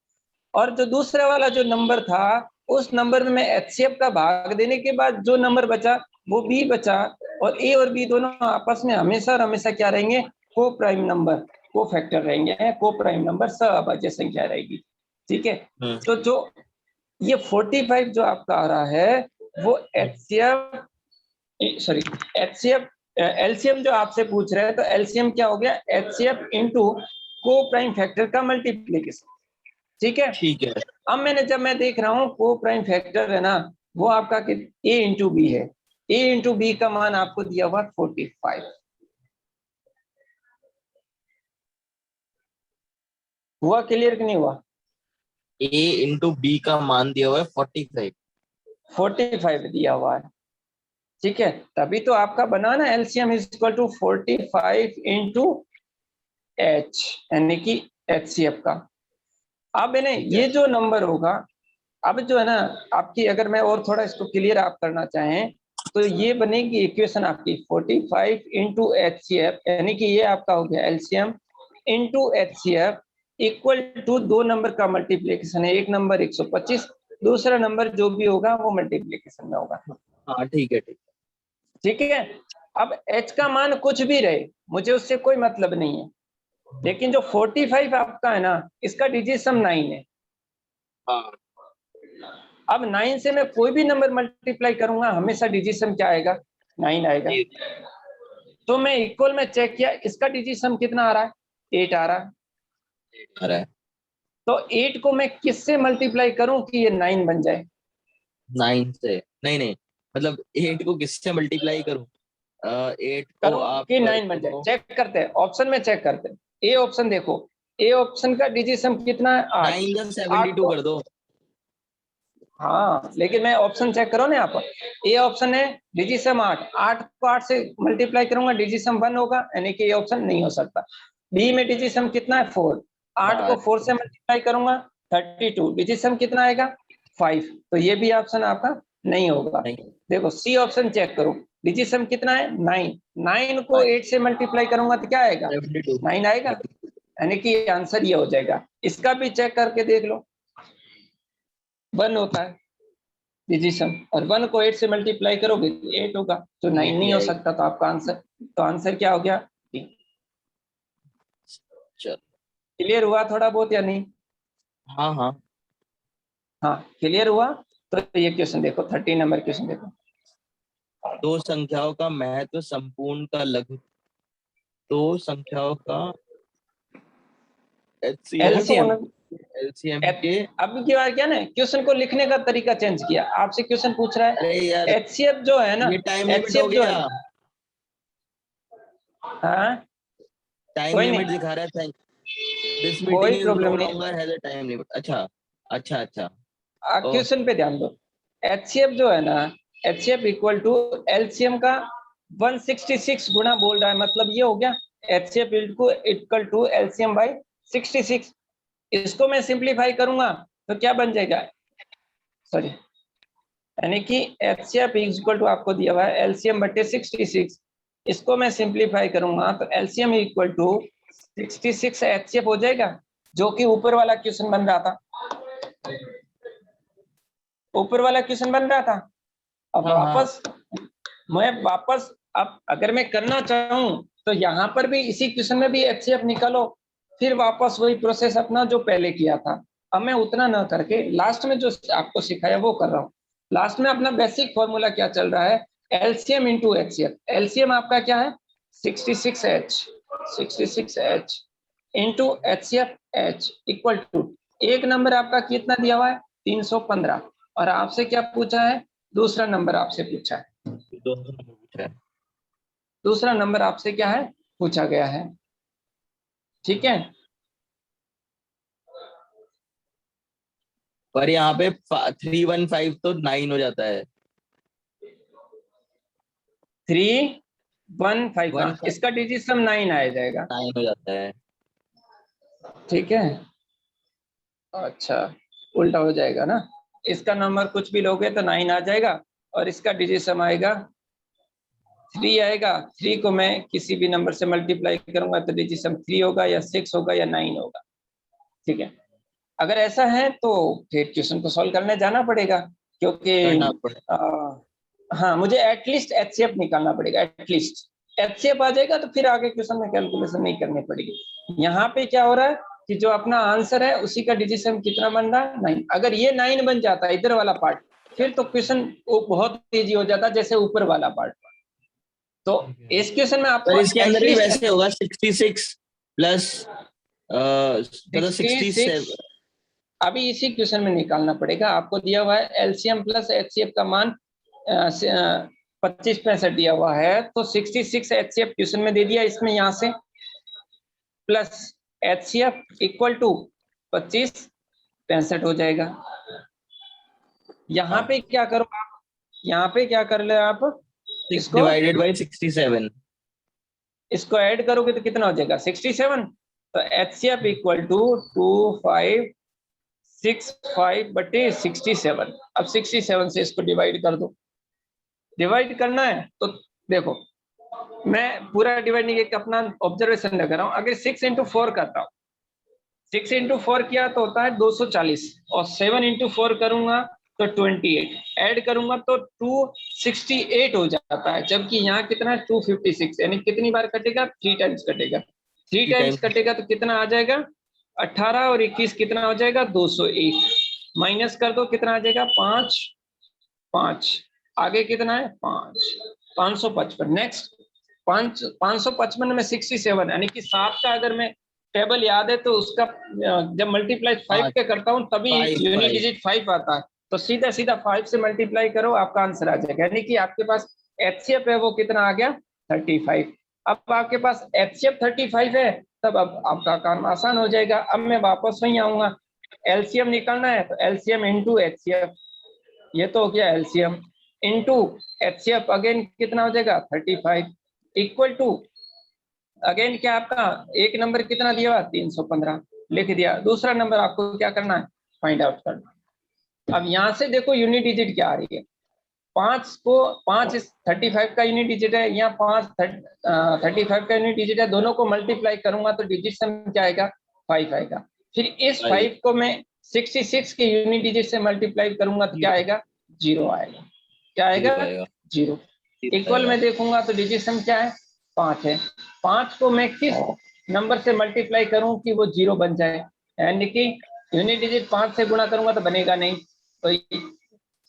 Speaker 2: और जो दूसरा वाला जो नंबर था उस नंबर में मैं HCF का भाग देने के बाद जो नंबर बचा वो B बचा, और A और B दोनों आपस में हमेशा और हमेशा क्या रहेंगे, को प्राइम नंबर, को फैक्टर रहेंगे, को प्राइम नंबर सहअभाज्य संख्या रहेगी। ठीक है। तो जो ये 45 जो आपका आ रहा है वो HCF LCM जो आपसे पूछ रहे हैं, तो LCM क्या हो गया, HCF इनटू को प्राइम फैक्टर का मल्टीप्लिकेशन। ठीक है।
Speaker 1: ठीक है।
Speaker 2: अब जब मैं देख रहा हूँ को प्राइम फैक्टर है ना, वो आपका A इंटू बी है, A इंटू बी का मान आपको दिया हुआ 45। हुआ क्लियर कि नहीं हुआ?
Speaker 1: A इंटू बी का मान दिया हुआ है
Speaker 2: 45 दिया हुआ है। ठीक है, तभी तो आपका बना ना LCM is equal to 45 into H, यानी कि HCF का। अब है ना ये जो नंबर होगा, अब जो है ना आपकी, अगर मैं और थोड़ा इसको क्लियर आप करना चाहें तो ये बनेगी इक्वेशन आपकी 45 इंटू HCF, यानी कि ये आपका हो गया LCM into HCF equal to दो नंबर का मल्टीप्लीकेशन है, एक नंबर 125, दूसरा नंबर जो भी होगा वो मल्टीप्लीकेशन में होगा।
Speaker 1: हाँ ठीक है,
Speaker 2: ठीक है। अब H का मान कुछ भी रहे, मुझे उससे कोई मतलब नहीं है, लेकिन जो 45 आपका है ना, इसका डिजिट सम 9 है।
Speaker 1: हाँ।
Speaker 2: अब 9 से मैं कोई भी नंबर मल्टीप्लाई करूंगा हमेशा डिजिट सम क्या आएगा, 9 आएगा। तो मैं इक्वल में चेक किया, इसका डिजिट सम कितना आ रहा है, 8 आ रहा है। तो 8 को मैं किससे मल्टीप्लाई करूं कि ये 9 बन जाए?
Speaker 1: 9 से नहीं, मतलब 8 को किससे मल्टीप्लाई करूं? 8 को
Speaker 2: करूं
Speaker 1: आप
Speaker 2: कि 9 बन जाए, चेक करते हैं, ऑप्शन में चेक करते हैं। ए ऑप्शन देखो, ए ऑप्शन का डिजिट सम कितना है, 8।
Speaker 1: 9 का 72 कर दो।
Speaker 2: हाँ, लेकिन मैं ऑप्शन चेक करो ना यहाँ पर, ए ऑप्शन है डिजिट सम 8, 8 को 8 से मल्टीप्लाई करूंगा डिजिट सम 1 होगा, यानी कि ये ऑप्शन नहीं हो सकता। बी में डिजिट सम कितना है, 4, 8 को 4 से मल्टीप्लाई करूंगा 32, डिजिट सम कितना आएगा, 5, तो ये भी ऑप्शन आपका नहीं होगा। देखो सी ऑप्शन चेक करो, डिजिट सम कितना है, 9, 9 को 8 से मल्टीप्लाई करूंगा तो क्या आएगा, 9 आएगा, यानी कि आंसर ये हो जाएगा। इसका भी चेक करके देख लो, 1 होता है डिजिट सम, और 1 को 8 से मल्टीप्लाई करोगे तो 8 होगा, तो 9 नहीं हो सकता, तो आपका आंसर, तो आंसर क्या हो गया, क्लियर हुआ थोड़ा बहुत या नहीं?
Speaker 1: हाँ हाँ
Speaker 2: हाँ क्लियर हुआ। तो ये क्वेश्चन देखो, 13 नंबर क्वेश्चन देखो।
Speaker 1: दो संख्याओं का महत्व संपूर्ण का लघु, दो संख्याओं का
Speaker 2: LCM
Speaker 1: LCM के।
Speaker 2: अब की बार क्या ना, क्वेश्चन को लिखने का तरीका चेंज किया, आपसे क्वेश्चन पूछ रहा है,
Speaker 1: अरे यार
Speaker 2: HCF जो है ना,
Speaker 1: ये टाइम लिमिट हो
Speaker 2: HCF जो
Speaker 1: गया,
Speaker 2: है, हाँ
Speaker 1: टाइम
Speaker 2: कोई
Speaker 1: लिमिट
Speaker 2: नहीं,
Speaker 1: दिखा रहा है। दिस मीटिंग
Speaker 2: कोई
Speaker 1: इज नो
Speaker 2: प्रॉब्लम नहीं,
Speaker 1: longer has a time limit. अच्छा अच्छा अच्छा।
Speaker 2: क्वेश्चन पे ध्यान दो। HCF जो है ना, HCF इक्वल टू LCM का 166 गुना बोल रहा है, मतलब ये हो गया HCF equal to LCM by 66। इसको मैं सिंप्लीफाई करूंगा तो क्या बन जाएगा, सॉरी, यानी कि HCF इक्वल टू आपको दिया हुआ है LCM बटे 66, इसको मैं सिंप्लीफाई करूंगा तो LCM इक्वल टू 66 HCF हो जाएगा, जो कि ऊपर वाला क्वेश्चन बन रहा था, ऊपर वाला क्वेश्चन बन रहा था। अब वापस अब अगर मैं करना चाहूं तो यहाँ पर भी इसी क्वेश्चन में भी HCF निकालो, फिर वापस वही प्रोसेस अपना जो पहले किया था। अब मैं उतना ना करके लास्ट में जो आपको सिखाया वो कर रहा हूँ। लास्ट में अपना बेसिक फॉर्मूला क्या चल रहा है, LCM इंटू HCF। LCM आपका क्या है 66H into HCF H equal to, एक नंबर आपका कितना दिया हुआ है 315, और आपसे क्या पूछा है दूसरा नंबर आपसे पूछा है,
Speaker 1: दोनों नंबर पूछा है।
Speaker 2: दूसरा नंबर आपसे क्या है, पूछा गया है। ठीक है,
Speaker 1: पर यहाँ पे 315 तो 9 हो जाता है।
Speaker 2: 315,
Speaker 1: 15
Speaker 2: इसका डिजिट सम 9 आ जाएगा।
Speaker 1: 9 हो जाता है।
Speaker 2: ठीक है, अच्छा उल्टा हो जाएगा ना, इसका नंबर कुछ भी लोगे तो 9 आ जाएगा और इसका डिजिट सम आएगा 3 आएगा। 3 को मैं किसी भी नंबर से मल्टीप्लाई करूंगा तो डिजिट सम 3 होगा या 6 होगा या 9 होगा। ठीक है, अगर ऐसा है तो फिर क्वेश्चन को सॉल्व करने जाना पड़ेगा, क्योंकि
Speaker 1: करना पड़ेगा।
Speaker 2: हाँ मुझे एटलीस्ट एचसीएफ निकालना पड़ेगा, एटलीस्ट एचसीएफ आ जाएगा तो फिर आगे क्वेश्चन में कैलकुलेशन नहीं करनी पड़ेगी। यहाँ पे क्या हो रहा है कि जो अपना आंसर है उसी का डिजिट सम कितना बन रहा है, 9। अगर ये 9 बन जाता है इधर वाला पार्ट, फिर तो क्वेश्चन बहुत इजी हो जाता जैसे ऊपर वाला पार्ट। तो इस क्वेश्चन में आपको
Speaker 1: पर इसके अंदर भी
Speaker 2: एटलीस्ट
Speaker 1: वैसे होगा 66 प्लस मतलब 67।
Speaker 2: अभी इसी क्वेश्चन में निकालना पड़ेगा। आपको दिया हुआ है एलसीएम प्लस एचसीएफ का मान 25-65 दिया हुआ है, तो 66 एचसीएफ क्वेश्चन में दे दिया इसमें, यहाँ से प्लस एचसीएफ इक्वल टू 25-65 हो जाएगा। यहाँ पे क्या करो आप, यहाँ पे क्या कर ले आप,
Speaker 1: 6 डिवाइडेड बाई 67,
Speaker 2: इसको ऐड करोगे तो कितना हो जाएगा 67। तो एचसीएफ इक्वल टू 2565/67। अब 67 से इसको डिवाइड कर दो। डिवाइड करना है तो देखो, मैं पूरा डिवाइड नहीं करके अपना ऑब्जर्वेशन लगा रहा हूँ। अगर 6 × 4 करता हूँ, 6 × 4 किया तो होता है 240, और 7 × 4 करूंगा तो 28, ऐड करूंगा तो 268 हो जाता है। जबकि यहाँ कितना है 256, यानी कितनी बार कटेगा, 3 टाइम्स कटेगा। 3 टाइम्स कटेगा तो कितना आ जाएगा 18 और 21 कितना हो जाएगा 201, माइनस कर दो कितना आ जाएगा 5, 5 आगे कितना है 5, 555। नेक्स्ट 555 में 67, यानी कि 7 का अगर मैं टेबल याद है तो उसका जब मल्टीप्लाई 5 के करता हूँ तभी यूनिट डिजिट 5 आता है। तो सीधा सीधा 5 से मल्टीप्लाई करो, आपका आंसर आ जाएगा। यानी कि आपके पास एचसीएफ है वो कितना आ गया 35। अब आपके पास एचसीएफ 35 है, तब अब आपका काम आसान हो जाएगा। अब मैं वापस वहीं आऊंगा, एलसीएम निकालना है तो एलसीएम इंटू एचसीएफ, ये तो हो गया एलसीएम इंटू एचसीएफ, अगेन कितना हो जाएगा 35 इक्वल टू, अगेन क्या आपका एक नंबर कितना दिया हुआ 315 लिख दिया। दूसरा नंबर आपको क्या करना है, फाइंड आउट करना। अब यहाँ से देखो यूनिट डिजिट क्या आ रही है, 5 35 का यूनिट डिजिट है, यहाँ 35 का यूनिट डिजिट है, दोनों को मल्टीप्लाई करूंगा तो डिजिट सम क्या आएगा 5 आएगा। फिर इस 5 को मैं 66 के यूनिट डिजिट से मल्टीप्लाई करूंगा तो क्या आएगा 0 आएगा। क्या आएगा 0। इक्वल में देखूंगा तो डिजिट सम क्या है 5 है। 5 को मैं किस नंबर से मल्टीप्लाई करूं कि वो 0 बन जाए, यानी कि यूनिट डिजिट 5 से गुणा करूंगा तो बनेगा नहीं, तो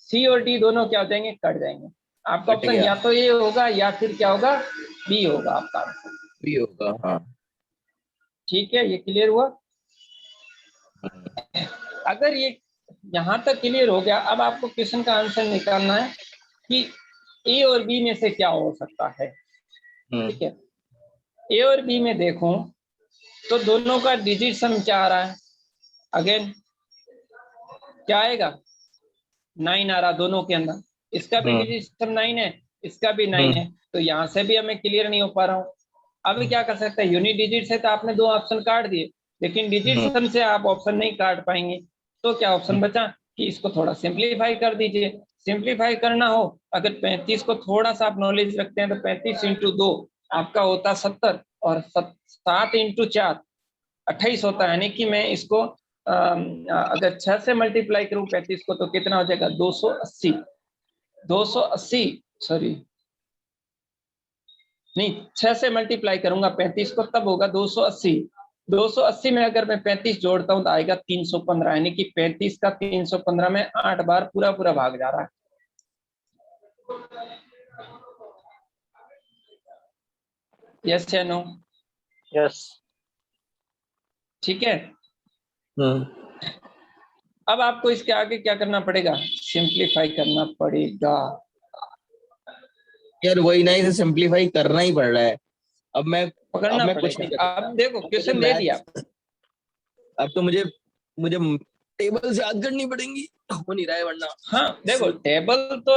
Speaker 2: सी और डी दोनों क्या हो जाएंगे कट जाएंगे। आपका ऑप्शन या तो ये होगा या फिर क्या होगा बी होगा आपका आंसर,
Speaker 1: बी होगा। हाँ
Speaker 2: ठीक है, ये क्लियर हुआ। अगर ये यहाँ तक क्लियर हो गया, अब आपको क्वेश्चन का आंसर निकालना है कि ए और बी में से क्या हो सकता है। ठीक है, ए और बी में देखूं तो दोनों का डिजिट सम क्या आ रहा है, अगेन क्या आएगा 9 आ रहा दोनों के अंदर, इसका भी डिजिट सम 9 है, इसका भी 9 है, तो यहाँ से भी हमें क्लियर नहीं हो पा रहा हूँ। अब क्या कर सकते हैं, यूनिट डिजिट से तो आपने 2 ऑप्शन काट दिए, लेकिन डिजिट सम से आप ऑप्शन नहीं काट पाएंगे। तो क्या ऑप्शन बचा कि इसको थोड़ा सिंप्लीफाई कर दीजिए। सिंप्लीफाई करना हो, अगर 35 को थोड़ा सा आप नॉलेज रखते हैं तो 35 × 2 आपका होता 70, और 7 × 4 28 होता है। यानी कि मैं इसको अगर 6 से मल्टीप्लाई करूं 35 को तो कितना हो जाएगा 280, 280 सॉरी नहीं, 6 से मल्टीप्लाई करूंगा 35 को तब होगा 280। 280 में अगर मैं 35 जोड़ता हूं तो आएगा 315, यानी कि 35 का 315 में 8 बार पूरा पूरा भाग जा रहा है। यस या नो?
Speaker 1: यस।
Speaker 2: ठीक है, अब आपको इसके आगे क्या करना पड़ेगा, सिंप्लीफाई करना पड़ेगा।
Speaker 1: यार वही ना, इसे सिंप्लीफाई करना ही पड़ रहा है। अब मैं
Speaker 2: पकड़ना
Speaker 1: कुछ नहीं
Speaker 2: पड़ेगा।
Speaker 1: कर
Speaker 2: अब देखो
Speaker 1: सकता।
Speaker 2: क्वेश्चन दे दिया।
Speaker 1: अब तो मुझे मुझे टेबल से याद करनी पड़ेंगी, हो नहीं रहा है वरना।
Speaker 2: हाँ देखो टेबल तो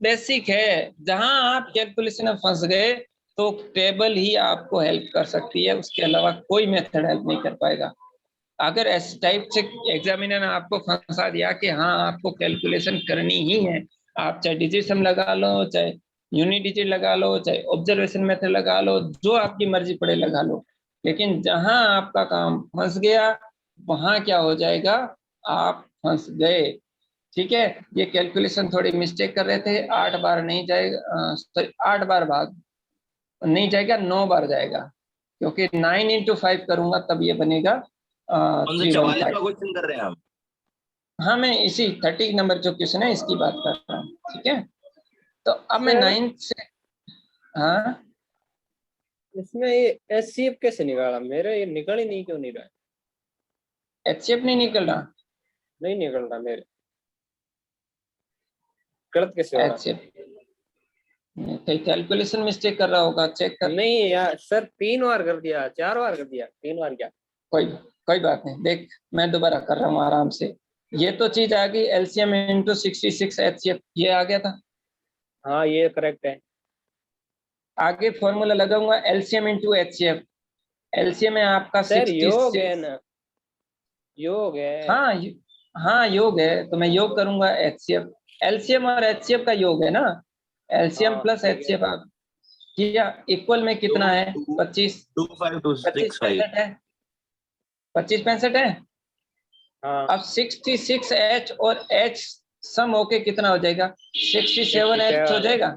Speaker 2: बेसिक है, जहां आप कैलकुलेशन में फंस गए तो टेबल ही आपको हेल्प कर सकती है, उसके अलावा कोई मेथड हेल्प नहीं कर पाएगा। अगर इस टाइप से एग्जामिनर ने आपको फंसा दिया कि हाँ आपको कैलकुलेशन करनी ही है, आप चाहे डिजिट सम लगा लो, चाहे यूनिट डिजिट लगा लो, चाहे ऑब्जर्वेशन मेथड लगा लो, जो आपकी मर्जी पड़े लगा लो, लेकिन जहां आपका काम फंस गया वहां क्या हो जाएगा, आप फंस गए। ठीक है, ये कैलकुलेशन थोड़ी मिस्टेक कर रहे थे, 8 बार नहीं जाएगा, सॉरी 8 बार भाग नहीं जाएगा, 9 बार जाएगा, क्योंकि 9 × 5 करूंगा तब ये बनेगा
Speaker 1: कौन सा 44 का
Speaker 2: 315।
Speaker 1: क्वेश्चन कर रहे हैं हम?
Speaker 2: हाँ मैं इसी 30 नंबर जो क्वेश्चन है इसकी बात कर रहा हूँ। ठीक है, तो अब मैं
Speaker 3: सर
Speaker 2: 9 से, हाँ
Speaker 3: इसमें ये एचसीएफ कैसे निकाला? मेरे ये निकल ही नहीं, क्यों नहीं रहा है?
Speaker 2: HCF नहीं निकल रहा।
Speaker 3: नहीं निकल रहा मेरे, गलत कैसे हो रहा?
Speaker 2: HCF कहीं कैलकुलेशन मिस्टेक कर रहा होगा, चेक कर।
Speaker 3: नहीं यार सर, 3 बार कर दिया, 4 बार कर दिया, 3 बार क्या?
Speaker 2: कोई कोई बात नहीं, देख मैं दोबारा कर रहा हूँ आराम से। ये तो चीज आ गई LCM × 66 HCF, ये आ गया था।
Speaker 3: हाँ ये करेक्ट है।
Speaker 2: आगे फॉर्मूला लगाऊंगा LCM × HCF। LCM है आपका
Speaker 3: सर योग
Speaker 2: 66।
Speaker 3: है ना, योग है।
Speaker 2: हाँ हाँ योग है, तो मैं योग करूंगा HCF। LCM और HCF का योग है ना, LCM
Speaker 3: हाँ
Speaker 2: प्लस
Speaker 3: ठीक है।
Speaker 2: HCF आप किया, इक्वल में कितना है? 25। 25
Speaker 1: 25
Speaker 2: 65 है, 25 65 है।
Speaker 3: हाँ
Speaker 2: अब 66H और H सम होके कितना हो जाएगा? 67H हो जाएगा।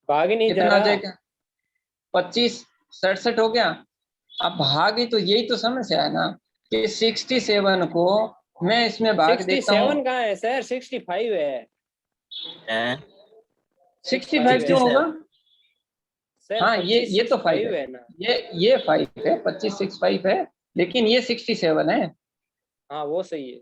Speaker 3: भाग ही नहीं जा
Speaker 2: कितना हो
Speaker 3: रहा।
Speaker 2: जाएगा? 25 67 हो गया। अब भागी तो यही तो समस्या है ना, कि 67 को मैं इसमें भाग देता हूँ।
Speaker 3: 67 कहाँ है सर? 65 है।
Speaker 1: हैं?
Speaker 2: 65 क्यों होगा?
Speaker 3: सर
Speaker 2: हाँ
Speaker 3: 25
Speaker 2: ये तो 5
Speaker 3: 65
Speaker 2: है,
Speaker 3: है ना।
Speaker 2: ये 5 है, 25 65 है, लेकिन ये 67 है।
Speaker 3: हाँ वो सही है।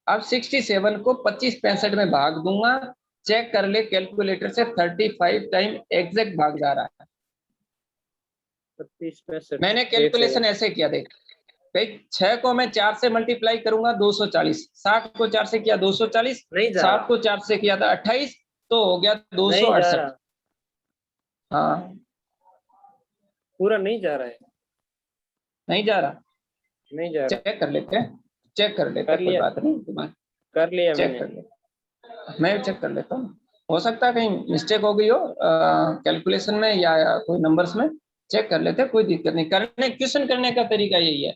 Speaker 2: अब 67 को 25 65 में भाग दूंगा, चेक कर ले कैलकुलेटर से, 35 टाइम एग्जैक्ट भाग जा रहा है।
Speaker 3: 25 65
Speaker 2: मैंने
Speaker 3: एक
Speaker 2: कैलकुलेशन
Speaker 3: सेकंड।
Speaker 2: ऐसे किया, देख भाई 6 को मैं 4 से मल्टीप्लाई करूंगा 240, 60 को 4 से किया 240,
Speaker 3: नहीं जा
Speaker 2: 7
Speaker 3: रहा,
Speaker 2: को 4 से किया था 28, तो हो गया
Speaker 3: नहीं जा
Speaker 2: 268।
Speaker 3: रहा,
Speaker 2: हाँ
Speaker 3: पूरा नहीं जा रहा है,
Speaker 2: नहीं जा रहा,
Speaker 3: नहीं जा रहा।
Speaker 2: चेक कर लेते हैं, चेक कर लेते
Speaker 3: कर
Speaker 2: हैं, कोई
Speaker 3: लिया,
Speaker 2: बात नहीं, तुम्हारा
Speaker 3: कर लिया
Speaker 2: चेक
Speaker 3: मैंने।
Speaker 2: कर ले, मैं चेक कर लेता हूँ। हो सकता है कहीं मिस्टेक हो गई हो कैलकुलेशन में या कोई नंबर्स में, चेक कर लेते हैं, कोई दिक्कत नहीं। करने क्वेश्चन करने का तरीका यही है।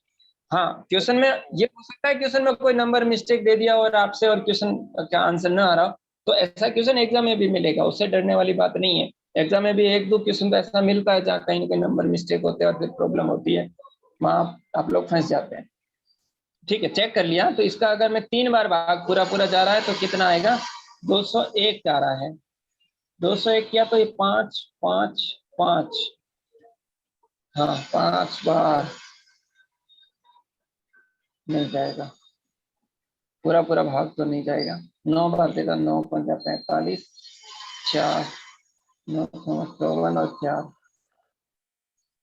Speaker 2: हाँ क्वेश्चन में ये हो सकता है, क्वेश्चन में कोई नंबर मिस्टेक दे दिया और आपसे और क्वेश्चन का आंसर न आ रहा हो, तो ऐसा क्वेश्चन एग्जाम में भी मिलेगा, उससे डरने वाली बात नहीं है। एग्जाम में भी 1-2 क्वेश्चन तो ऐसा मिलता है जहाँ कहीं ना कहीं नंबर मिस्टेक होते हैं और फिर प्रॉब्लम होती है, वहाँ आप लोग फंस जाते हैं। ठीक है, चेक कर लिया, तो इसका अगर मैं 3 बार भाग पूरा पूरा जा रहा है तो कितना आएगा? 201 जा रहा है। 201 किया तो ये 5 5 5, हाँ 5 बार नहीं जाएगा, पूरा पूरा भाग तो नहीं जाएगा। 9 बार देगा, 9 पंजा 45, 4 9 54 और 4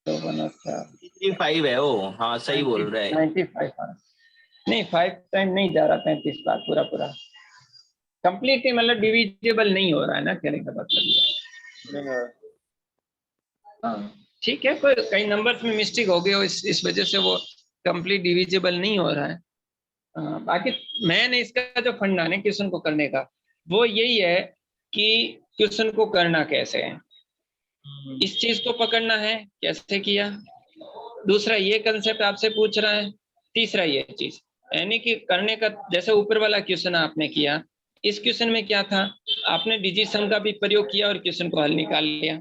Speaker 2: 54 और 4
Speaker 1: 5 है वो, हाँ सही बोल रहा है।
Speaker 2: 95। हाँ नहीं 5 टाइम नहीं जा रहा, 35 बार पूरा पूरा कंप्लीटली, मतलब डिविजिबल नहीं हो रहा है ना, कहने का मतलब ये है। हाँ ठीक है, कोई कई नंबर्स में मिस्टेक हो गई हो, इस वजह से वो कंप्लीट डिविजिबल नहीं हो रहा है। बाकी मैंने इसका जो फंडा है क्वेश्चन को करने का, वो यही है कि क्वेश्चन को करना कैसे है, इस चीज को पकड़ना है, कैसे किया। दूसरा ये कंसेप्ट आपसे पूछ रहा है। तीसरा ये चीज, यानी कि करने का, जैसे ऊपर वाला क्वेश्चन आपने किया, इस क्वेश्चन में क्या था, आपने डिजिसम का भी प्रयोग किया और क्वेश्चन को हल निकाल लिया।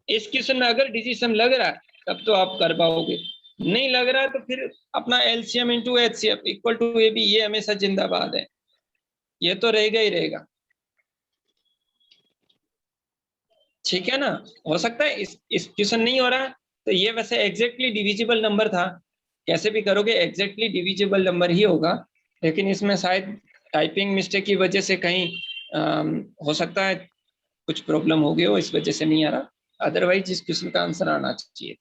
Speaker 2: इस क्वेश्चन में अगर डिजिसम लग रहा है तब तो आप कर पाओगे, नहीं लग रहा है तो फिर अपना LCM × HCF = AB, ये हमेशा जिंदाबाद है, ये तो रहेगा ही रहेगा। ठीक है ना, हो सकता है इस क्वेश्चन नहीं हो रहा, तो ये वैसे एग्जैक्टली डिविजिबल नंबर था, कैसे भी करोगे एग्जैक्टली डिविजिबल नंबर ही होगा, लेकिन इसमें शायद टाइपिंग मिस्टेक की वजह से कहीं हो सकता है कुछ प्रॉब्लम हो गई हो, इस वजह से नहीं आ रहा, अदरवाइज इस क्वेश्चन का आंसर आना चाहिए।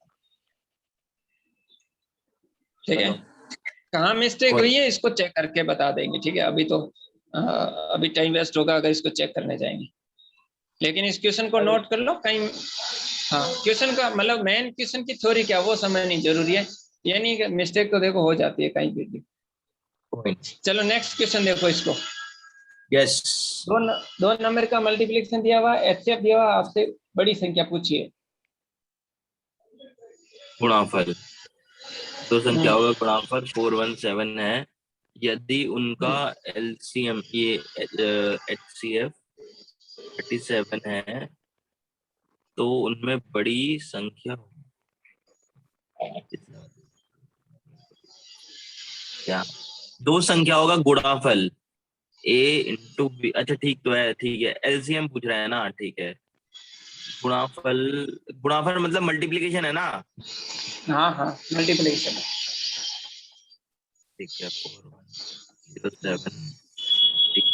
Speaker 2: ठीक है, कहाँ मिस्टेक हुई है इसको चेक करके बता देंगे। ठीक है, अभी तो अभी टाइम वेस्ट होगा अगर इसको चेक करने जाएंगे, लेकिन इस क्वेश्चन को नोट कर लो कहीं। हाँ, क्वेश्चन का मतलब मेन क्वेश्चन की थ्योरी क्या वो समझनी जरूरी है, ये नहीं कि मिस्टेक तो देखो हो जाती है कहीं भी। चलो नेक्स्ट क्वेश्चन देखो इसको।
Speaker 1: यस,
Speaker 2: दो नंबर का मल्टीप्लिकेशन दिया हुआ, एचसीएफ दिया हुआ, आपसे बड़ी संख्या पूछिए।
Speaker 1: गुणाफल, दो संख्याओं का गुणाफल 417 है। यदि उनका एलसीएम ये एचसीएफ 37 है तो उनमें बड़ी संख्या क्या? दो संख्याओं का गुणाफल a इंटू बी, अच्छा ठीक तो है, ठीक है, एलसीएम पूछ रहा है ना, ठीक है। गुणाफल, गुणाफल मतलब मल्टीप्लिकेशन है ना?
Speaker 2: हाँ हाँ, मल्टीप्लिकेशन।
Speaker 1: ठीक है, 4107, ठीक है।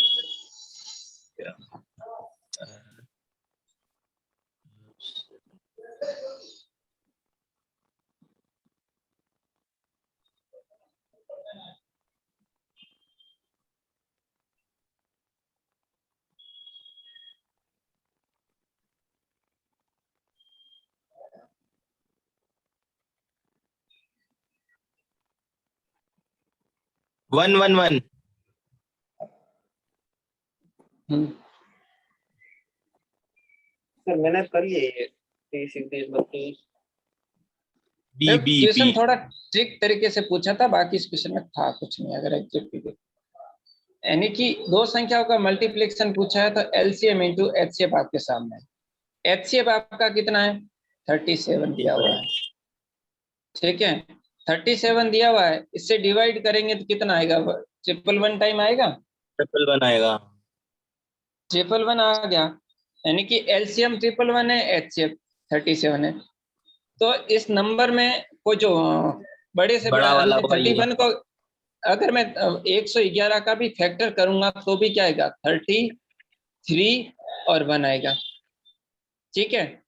Speaker 1: 111
Speaker 3: सर मैंने कर लिए ये 30 31 32।
Speaker 1: बी बी
Speaker 2: क्वेश्चन
Speaker 1: बी
Speaker 2: थोड़ा ट्रिक तरीके से पूछा था, बाकी इस क्वेश्चन में था कुछ नहीं। अगर एग्जैक्टली यानी कि दो संख्याओं का मल्टीप्लिकेशन पूछा है तो एलसीएम इंटू एचसीएफ आपके सामने है। एचसीएफ आपका कितना है? 37 दिया हुआ है। ठीक है, 37 दिया हुआ है, इससे डिवाइड करेंगे तो कितना आएगा? 111 टाइम आएगा,
Speaker 1: 111 आएगा।
Speaker 2: 111 आ गया, यानी कि एलसीएम 111 है, एचसीएफ 37 है। तो इस नंबर में कोई जो बड़े से
Speaker 1: बड़ा वाला होगा ये।
Speaker 2: 31 को अगर मैं 111 का भी फैक्टर करूंगा तो भी क्या आएगा? 33 और 1 आएगा। ठीक है,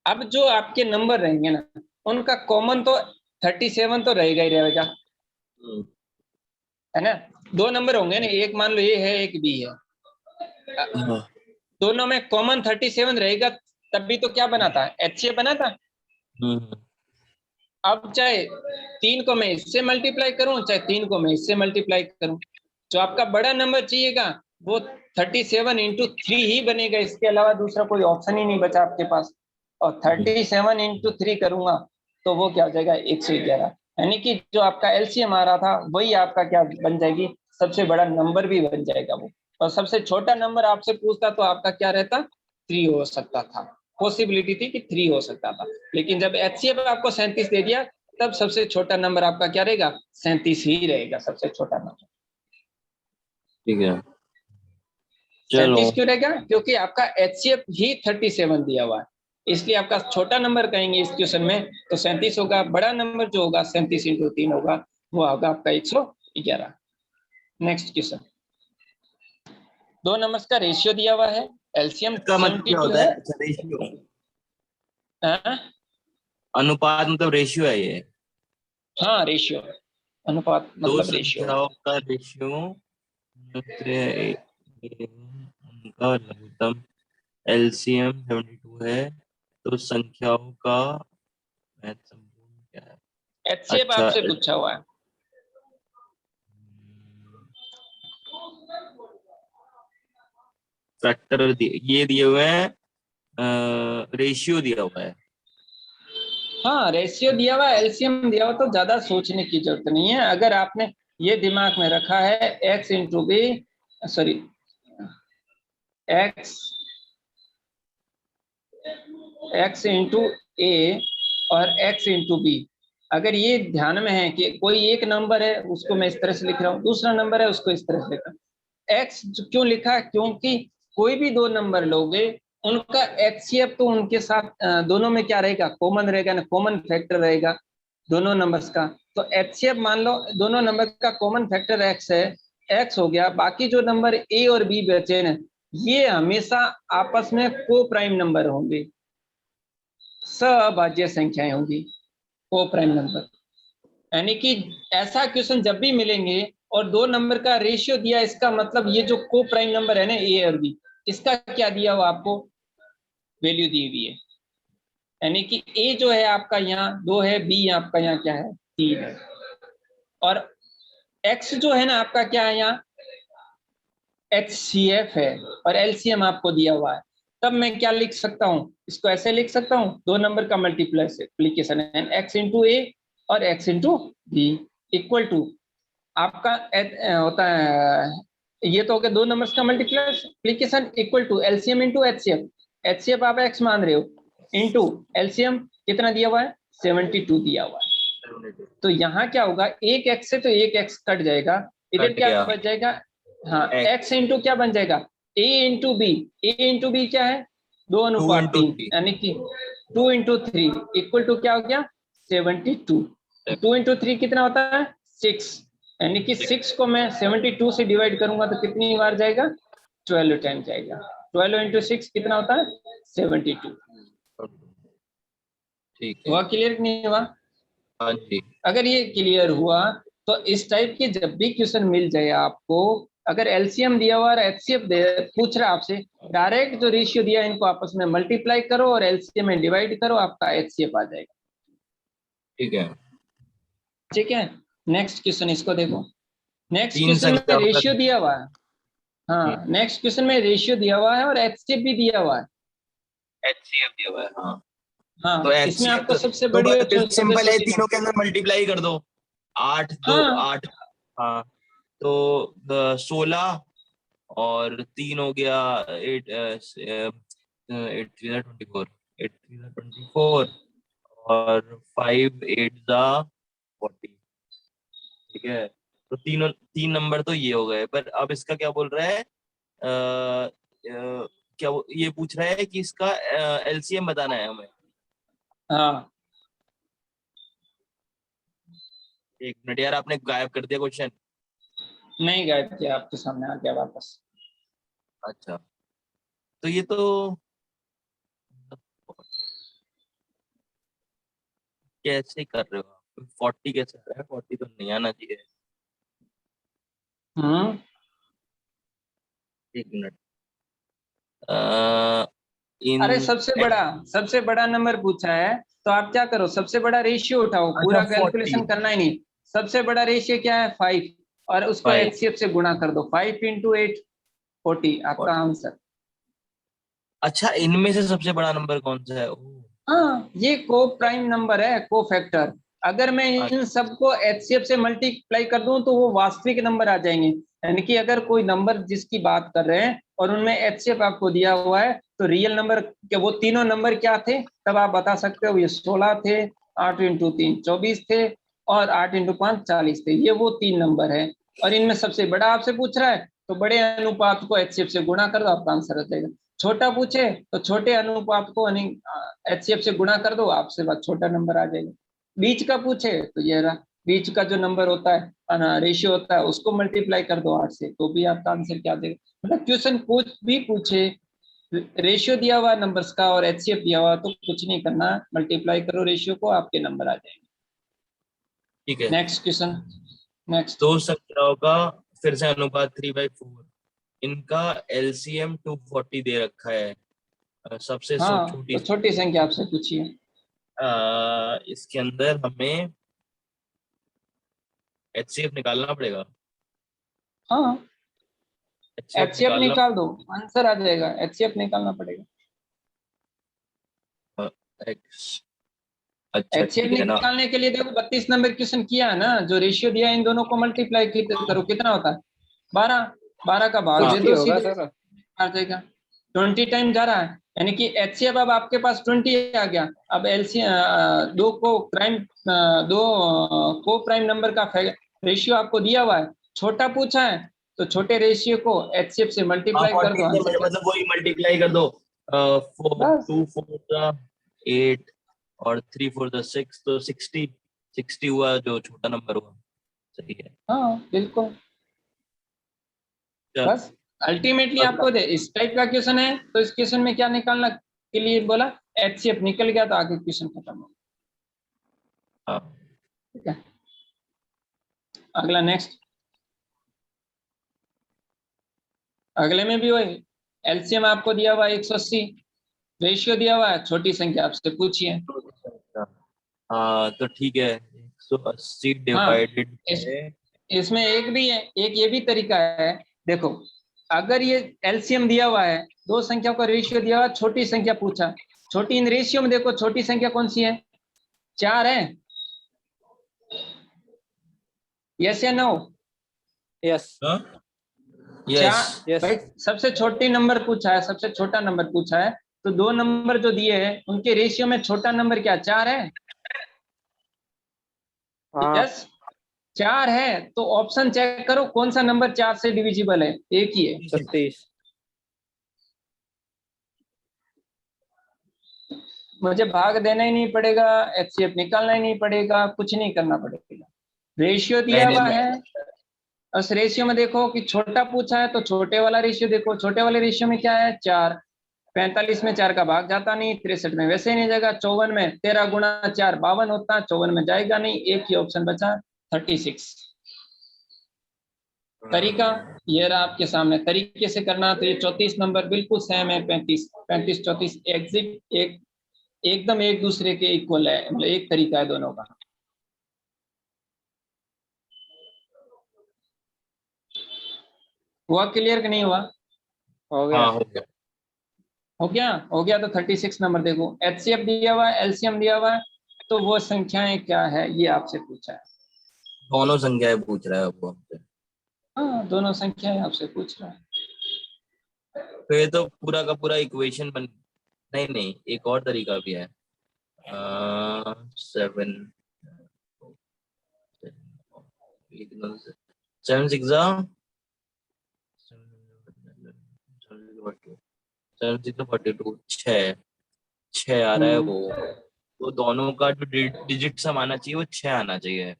Speaker 2: अब जो आपके नंबर रहेंगे ना, उनका कॉमन तो 37 तो रहेगा ही रहेगा, है ना। दो नंबर होंगे ना, एक मान लो ए है एक बी है, दोनों में कॉमन 37 रहेगा, तभी तो क्या बना था? एचसीएफ बना था। अब चाहे 3 को मैं इससे मल्टीप्लाई करूं, चाहे 3 को मैं इससे मल्टीप्लाई करूं, जो आपका बड़ा नंबर चाहिएगा वो 37 इंटू 3 ही बनेगा, इसके अलावा दूसरा कोई ऑप्शन ही नहीं बचा आपके पास। और 37 इंटू 3 करूंगा तो वो क्या हो जाएगा? 111। यानी कि जो आपका एलसीएम आ रहा था वही आपका क्या बन जाएगी? सबसे बड़ा नंबर भी बन जाएगा वो। और सबसे छोटा नंबर आपसे पूछता तो आपका क्या रहता? 3 हो सकता था, पॉसिबिलिटी थी कि 3 हो सकता था। लेकिन जब एचसीएफ आपको 37 दे दिया तब सबसे छोटा नंबर आपका क्या रहेगा? 37 ही रहेगा सबसे छोटा नंबर।
Speaker 1: ठीक है, चलो
Speaker 2: 37 क्यों रहेगा? क्योंकि आपका एचसीएफ ही 37 दिया हुआ है, इसलिए आपका छोटा नंबर कहेंगे इस क्वेश्चन में तो 37 होगा। बड़ा नंबर जो होगा 37 इंटू 3 होगा, वो होगा आपका 111। नेक्स्ट क्वेश्चन, दो नंबर्स का रेशियो दिया हुआ है, एलसीएम
Speaker 1: का मतलब क्या
Speaker 2: 72
Speaker 1: होता
Speaker 2: है।
Speaker 1: है? अच्छा, रेशियो,
Speaker 2: हाँ
Speaker 1: अनुपात मतलब रेशियो है ये।
Speaker 2: हाँ, रेशियो, अनुपात
Speaker 1: दो
Speaker 2: मतलब रेशियो।
Speaker 1: संख्याओं का रेशियो, उनका लघुत्तम एलसीएम 72 है, तो संख्याओं का महत्वपूर्ण क्या है?
Speaker 2: एचसीएफ
Speaker 1: अच्छा,
Speaker 2: आपसे पूछा हुआ है।
Speaker 1: फैक्टर ये दिए हुए हैं, रेशियो दिया हुआ है।
Speaker 2: हाँ, रेशियो दिया हुआ, एलसीएम दिया हुआ, तो ज्यादा सोचने की जरूरत नहीं है। अगर आपने ये दिमाग में रखा है x into b, sorry x into ए और एक्स इंटू बी, अगर ये ध्यान में है कि कोई एक नंबर है उसको मैं इस तरह से लिख रहा हूँ, दूसरा नंबर है उसको इस तरह से लिख रहा हूँ। एक्स क्यों लिखा? क्योंकि कोई भी दो नंबर लोगे उनका एचसीएफ तो उनके साथ दोनों में क्या रहेगा? कॉमन रहेगा ना, कॉमन फैक्टर रहेगा दोनों नंबर्स का। तो एचसीएफ मान लो दोनों नंबर का कॉमन फैक्टर एक्स है, x हो गया, बाकी जो नंबर a और b बचे ना, ये हमेशा आपस में को प्राइम नंबर होंगे, सभाज्य संख्याएं होंगी, को प्राइम नंबर। यानी कि ऐसा क्वेश्चन जब भी मिलेंगे और दो नंबर का रेशियो दिया, इसका मतलब ये जो को प्राइम नंबर है ना ए और बी, इसका क्या दिया हुआ आपको, वैल्यू दी हुई है। यानी कि ए जो है आपका यहाँ 2 है, बी आपका यहाँ क्या है 3 है, और एक्स जो है ना आपका क्या है यहाँ HCF है, और LCM आपको दिया हुआ है। तब मैं क्या लिख सकता हूँ, इसको ऐसे लिख सकता हूँ, दो नंबर का मल्टीप्लिकेशन है x इंटू ए और x into B equal to आपका होता है, ये तो हो गया दो नंबर्स का multiplication, equal to LCM into HCF। HCF आप x मान रहे हो, इंटू LCM कितना दिया हुआ है 72 दिया हुआ है। तो यहाँ क्या होगा, एक x से तो एक x कट जाएगा, इधर
Speaker 1: कट
Speaker 2: क्या
Speaker 1: गया।
Speaker 2: बच जाएगा, हाँ
Speaker 1: X।
Speaker 2: x इंटू क्या बन जाएगा a into B. a into B क्या है 2:3, यानी कि 2 इंटू 3 इक्वल टू क्या हो गया 72। 2 इंटू 3 कितना होता है 6, यानी कि 6 को मैं 72 से डिवाइड करूंगा तो कितनी बार जाएगा 12 टाइम जाएगा। 12 इंटू 6 कितना होता है 72।
Speaker 1: ठीक है।
Speaker 2: हुआ क्लियर नहीं हुआ?
Speaker 1: हाँ जी।
Speaker 2: अगर ये क्लियर हुआ तो इस टाइप के जब भी क्वेश्चन मिल जाए आपको, अगर एलसीएम दिया हुआ और एचसीएफ पूछ रहा है आपसे, डायरेक्ट जो रेशियो दिया है इनको आपस में मल्टीप्लाई करो और एलसीएम में डिवाइड करो, आपका एचसीएफ आ जाएगा।
Speaker 1: ठीक है।
Speaker 2: ठीक है, नेक्स्ट क्वेश्चन इसको देखो। नेक्स्ट
Speaker 1: तीन
Speaker 2: क्वेश्चन में
Speaker 1: संख्याओं का
Speaker 2: रेशियो दिया हुआ है, हाँ नेक्स्ट क्वेश्चन में रेशियो दिया हुआ है और एचसीएफ भी दिया हुआ है।
Speaker 1: HCF दिया हुआ है। हाँ
Speaker 2: हाँ
Speaker 1: तो
Speaker 2: इसमें
Speaker 1: HCF
Speaker 2: आपको सबसे
Speaker 1: तो
Speaker 2: बड़ी और
Speaker 1: बस
Speaker 2: सबसे
Speaker 1: सिंपल है,
Speaker 2: छोटी,
Speaker 1: तीनों के अंदर मल्टीप्लाई कर दो। 8 2
Speaker 2: हाँ
Speaker 1: 8। हाँ तो 16 और 3 हो गया 8 8 3 24, 8 3 24 और 5 8 40। ठीक है, तो तीन नंबर तो ये हो गए, पर अब इसका क्या बोल रहा है, ये पूछ रहा है कि इसका LCM बताना है हमें।
Speaker 2: हाँ
Speaker 1: एक मिनट यार, आपने गायब कर दिया क्वेश्चन।
Speaker 2: नहीं गायब किया, आपके सामने आ गया वापस।
Speaker 1: अच्छा, तो ये तो कैसे कर रहे हो आप, 40 कैसे आ रहा है, 40 तो नहीं आना चाहिए।
Speaker 2: हम्म,
Speaker 1: एक मिनट। अ, इन
Speaker 2: अरे सबसे बड़ा नंबर पूछा है तो आप क्या करो, सबसे बड़ा रेशियो उठाओ,
Speaker 1: अच्छा
Speaker 2: पूरा
Speaker 1: 40।
Speaker 2: कैलकुलेशन करना ही नहीं। सबसे बड़ा रेशियो क्या है 5, और उसको
Speaker 1: 5
Speaker 2: एचसीएफ से गुणा कर दो, 5 इंटू 8 40 आपका आंसर।
Speaker 1: अच्छा, इनमें से सबसे बड़ा नंबर कौन सा है? ओह,
Speaker 2: हाँ ये को प्राइम नंबर है, को फैक्टर। अगर मैं इन
Speaker 1: अच्छा,
Speaker 2: सबको एचसीएफ से मल्टीप्लाई कर दूं तो वो वास्तविक नंबर आ जाएंगे। यानी कि अगर कोई नंबर जिसकी बात कर रहे हैं और उनमें एचसीएफ आपको दिया हुआ है, तो रियल नंबर के वो तीनों नंबर क्या थे, तब आप बता सकते हो ये 16 थे, 8 इंटू 3 24 थे, और 8 इंटू 5 40 थे। ये वो तीन नंबर है, और इनमें सबसे बड़ा आपसे पूछ रहा है तो बड़े अनुपात को एचसीएफ से गुणा कर दो, आपका आंसर आ जाएगा। छोटा पूछे तो छोटे अनुपात को एचसीएफ से गुणा कर दो, आपसे बात छोटा नंबर आ जाएगा। बीच का पूछे तो ये रहा, बीच का जो नंबर होता है रेशियो होता है, उसको मल्टीप्लाई कर दो 8 से, तो भी आपका आंसर क्या देगा। मतलब क्वेश्चन कुछ भी पूछे, रेशियो दिया हुआ नंबर्स का और एचसीएफ दिया हुआ, तो कुछ नहीं करना, मल्टीप्लाई करो रेशियो को, आपके नंबर आ जाएंगे।
Speaker 1: ठीक है।
Speaker 2: Next question, next.
Speaker 1: दो संख्याओं का फिर से अनुपात 3/4, इनका LCM 240 दे रखा है। सबसे
Speaker 2: हाँ
Speaker 1: छोटी
Speaker 2: तो छोटी संख्या आपसे पूछिए।
Speaker 1: इसके अंदर हमें HCF निकालना पड़ेगा।
Speaker 2: हाँ
Speaker 1: HCF
Speaker 2: एचसीएफ
Speaker 1: निकालना।
Speaker 2: निकाल दो, आंसर आ जाएगा, एचसीएफ निकालना पड़ेगा।
Speaker 1: X। अच्छा
Speaker 2: एचसीएफ
Speaker 1: ठीक है ना।
Speaker 2: निकालने के लिए देखो 32 नंबर क्वेश्चन किया है ना, जो रेशियो दिया है इन दोनों को मल्टीप्लाई करो, कितना होता है 12, 12 का भाग दे
Speaker 3: 60
Speaker 2: दो
Speaker 3: होगा
Speaker 2: सीधे,
Speaker 3: सर।
Speaker 2: आ जाएगा। 20 टाइम जा रहा है, यानी कि एचसीएफ अब आपके पास 20 आ गया। अब एलसी दो को प्राइम नंबर का रेशियो आपको दिया हुआ है, छोटा पूछा है तो छोटे रेशियो को एचसीएफ से
Speaker 1: हाँ,
Speaker 2: मल्टीप्लाई कर
Speaker 1: 40
Speaker 2: दो,
Speaker 1: से
Speaker 2: आंसर क्या,
Speaker 1: मतलब वही मल्टीप्लाई कर दो। 4
Speaker 2: बस।
Speaker 1: 2 4 8 और 3 4 6, तो 60 हुआ, जो छोटा नंबर हुआ। सही है।
Speaker 2: हाँ बिल्कुल। बस अल्टीमेटली
Speaker 1: अगला।
Speaker 2: आपको इस टाइप का क्वेश्चन है तो इस क्वेश्चन में क्या निकालना के लिए बोला, HCF निकल गया तो आगे क्वेश्चन खत्म हो गया।
Speaker 1: हाँ।
Speaker 2: ठीक है, अगला नेक्स्ट। अगले में भी वही एलसीएम आपको दिया हुआ 180, रेशियो दिया हुआ है, छोटी संख्या आपसे पूछिए।
Speaker 1: हाँ तो ठीक है, 180
Speaker 2: हाँ,
Speaker 1: डिवाइडेड
Speaker 2: इसमें एक भी है, एक ये भी तरीका है। देखो अगर ये एलसीएम दिया हुआ है, दो संख्याओं का रेशियो दिया हुआ, छोटी संख्या पूछा, छोटी इन रेशियो में देखो छोटी संख्या कौन सी है, 4 है, यस या नो?
Speaker 3: यस
Speaker 1: यस
Speaker 3: यस
Speaker 2: भाई सबसे छोटी नंबर पूछा है, सबसे छोटा नंबर पूछा है, तो दो नंबर जो दिए हैं उनके रेशियो में छोटा नंबर क्या 4 है?
Speaker 3: हाँ
Speaker 2: यस 4 है, तो ऑप्शन चेक करो कौन सा नंबर 4 से डिविजिबल है, एक ही है।
Speaker 3: 36।
Speaker 2: मुझे भाग देना ही नहीं पड़ेगा, एचसीएफ निकालना ही नहीं पड़ेगा, कुछ नहीं करना पड़ेगा, रेशियो दिया हुआ है। उस रेशियो में देखो कि छोटा पूछा है तो छोटे वाला रेशियो देखो, छोटे वाले रेशियो में क्या है 4, 45 में 4 का भाग जाता नहीं, 63 में वैसे ही नहीं जाएगा, 54 में 13 गुणा 4 52 होता, 54 में जाएगा नहीं, एक ही ऑप्शन बचा 36। तरीका ये रहा आपके सामने, तरीके से करना तो ये 34 नंबर बिल्कुल सेम है, 35 35 34 एग्जिट एक एकदम एक दूसरे के इक्वल है, मतलब एक तरीका है दोनों का। हुआ क्लियर कि नहीं हुआ?
Speaker 3: हो गया।
Speaker 1: हाँ हो गया।
Speaker 2: हो गया, हो गया तो 36 नंबर देखो, एचसीएफ दिया हुआ है, एलसीएम दिया हुआ है, तो वो संख्याएं क्या है ये आपसे पूछा है।
Speaker 1: दोनों संख्याएं पूछ रहा है वो हमसे।
Speaker 2: हाँ दोनों संख्याएं आपसे पूछ रहा है।
Speaker 1: तो ये तो पूरा का पूरा इक्वेशन बन, नहीं नहीं एक और तरीका भी है, 7 6 42 6 आ रहा है वो, तो दोनों का जो डिजिट सम आना चाहिए वो 6 आना चाहिए।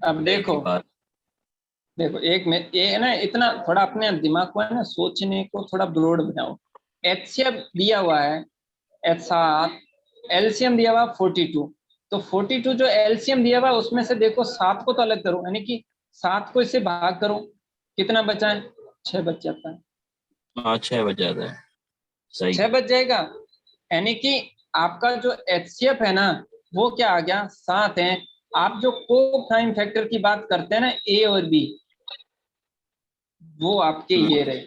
Speaker 2: अब देखो देखो एक में ये है ना, इतना थोड़ा अपने दिमाग को है ना सोचने को थोड़ा ब्रॉड बनाओ। एचसीएफ दिया हुआ है 7, एलसीएम दिया हुआ 42, तो 42 जो एलसीएम दिया हुआ उसमें से देखो 7 को तो अलग करो, यानी कि 7 को इससे भाग करो, कितना बचा है 6 बच जाता है।
Speaker 1: हाँ 6 बच जाता है, सही।
Speaker 2: 6 बच जाएगा, यानी कि आपका जो एचसीएफ है ना वो क्या आ गया 7 है। आप जो को प्राइम फैक्टर की बात करते हैं ना ए और बी, वो आपके ये रहे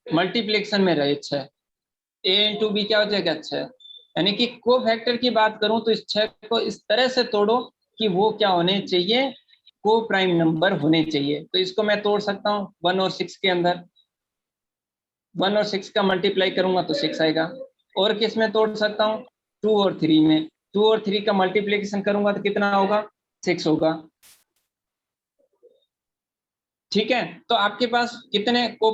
Speaker 2: मल्टीप्लिकेशन में रहे 6, ए इंटू बी क्या हो जाएगा 6, यानी कि को फैक्टर की बात करूं तो इस 6 को इस तरह से तोड़ो कि वो क्या होने चाहिए, को प्राइम नंबर होने चाहिए। तो इसको मैं तोड़ सकता हूँ 1 और 6 के अंदर, 1 और 6 का मल्टीप्लाई करूंगा तो 6 आएगा। और किस में तोड़ सकता हूँ 2 और 3 में, 2 और 3 का मल्टीप्लिकेशन करूंगा तो कितना होगा 6 होगा। ठीक है, तो आपके पास कितने को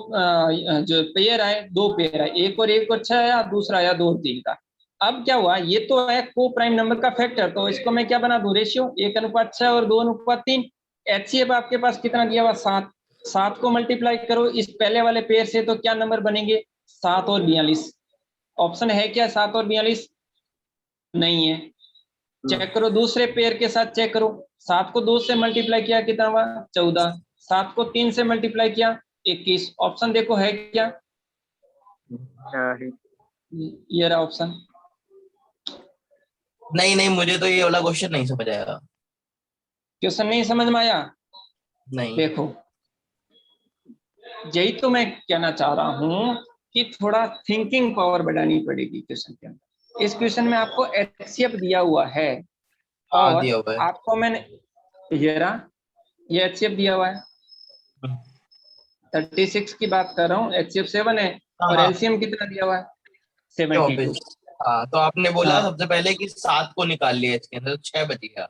Speaker 2: जो पेयर आए, 2 पेयर आए, एक और 6 आया, दूसरा आया 2 और 3 का। अब क्या हुआ, ये तो है को प्राइम नंबर का फैक्टर, तो इसको मैं क्या बना दूं रेशियो 1:6 और 2:3। एचसीएफ आपके पास कितना दिया हुआ 7, 7 को मल्टीप्लाई करो इस पहले वाले पेयर से तो क्या नंबर बनेंगे 7 और 42। ऑप्शन है क्या 7 और 42? नहीं है। चेक करो दूसरे पेयर के साथ, चेक करो 7 को 2 से मल्टीप्लाई किया कितना हुआ 14, 7 को 3 से मल्टीप्लाई किया 21। ऑप्शन देखो है क्या, ये रहा ऑप्शन।
Speaker 1: नहीं नहीं मुझे तो ये वाला क्वेश्चन नहीं समझ आया।
Speaker 2: क्वेश्चन नहीं समझ में आया?
Speaker 1: नहीं
Speaker 2: देखो यही तो मैं कहना चाह रहा हूं कि थोड़ा थिंकिंग पावर बढ़ानी पड़ेगी क्वेश्चन के अंदर। इस क्वेश्चन में आपको एचसीएफ दिया हुआ है और
Speaker 1: दिया हुआ है।
Speaker 2: आपको मैंने ये रहा, ये एचसीएफ दिया हुआ है 36 की बात कर रहा हूँ, एचसीएफ 7 है और
Speaker 1: हाँ
Speaker 2: एलसीएम कितना दिया हुआ है 72।
Speaker 1: हाँ तो आपने बोला
Speaker 2: हाँ
Speaker 1: सबसे पहले कि 7 को निकाल लिया इसके अंदर, तो 6 बच गया।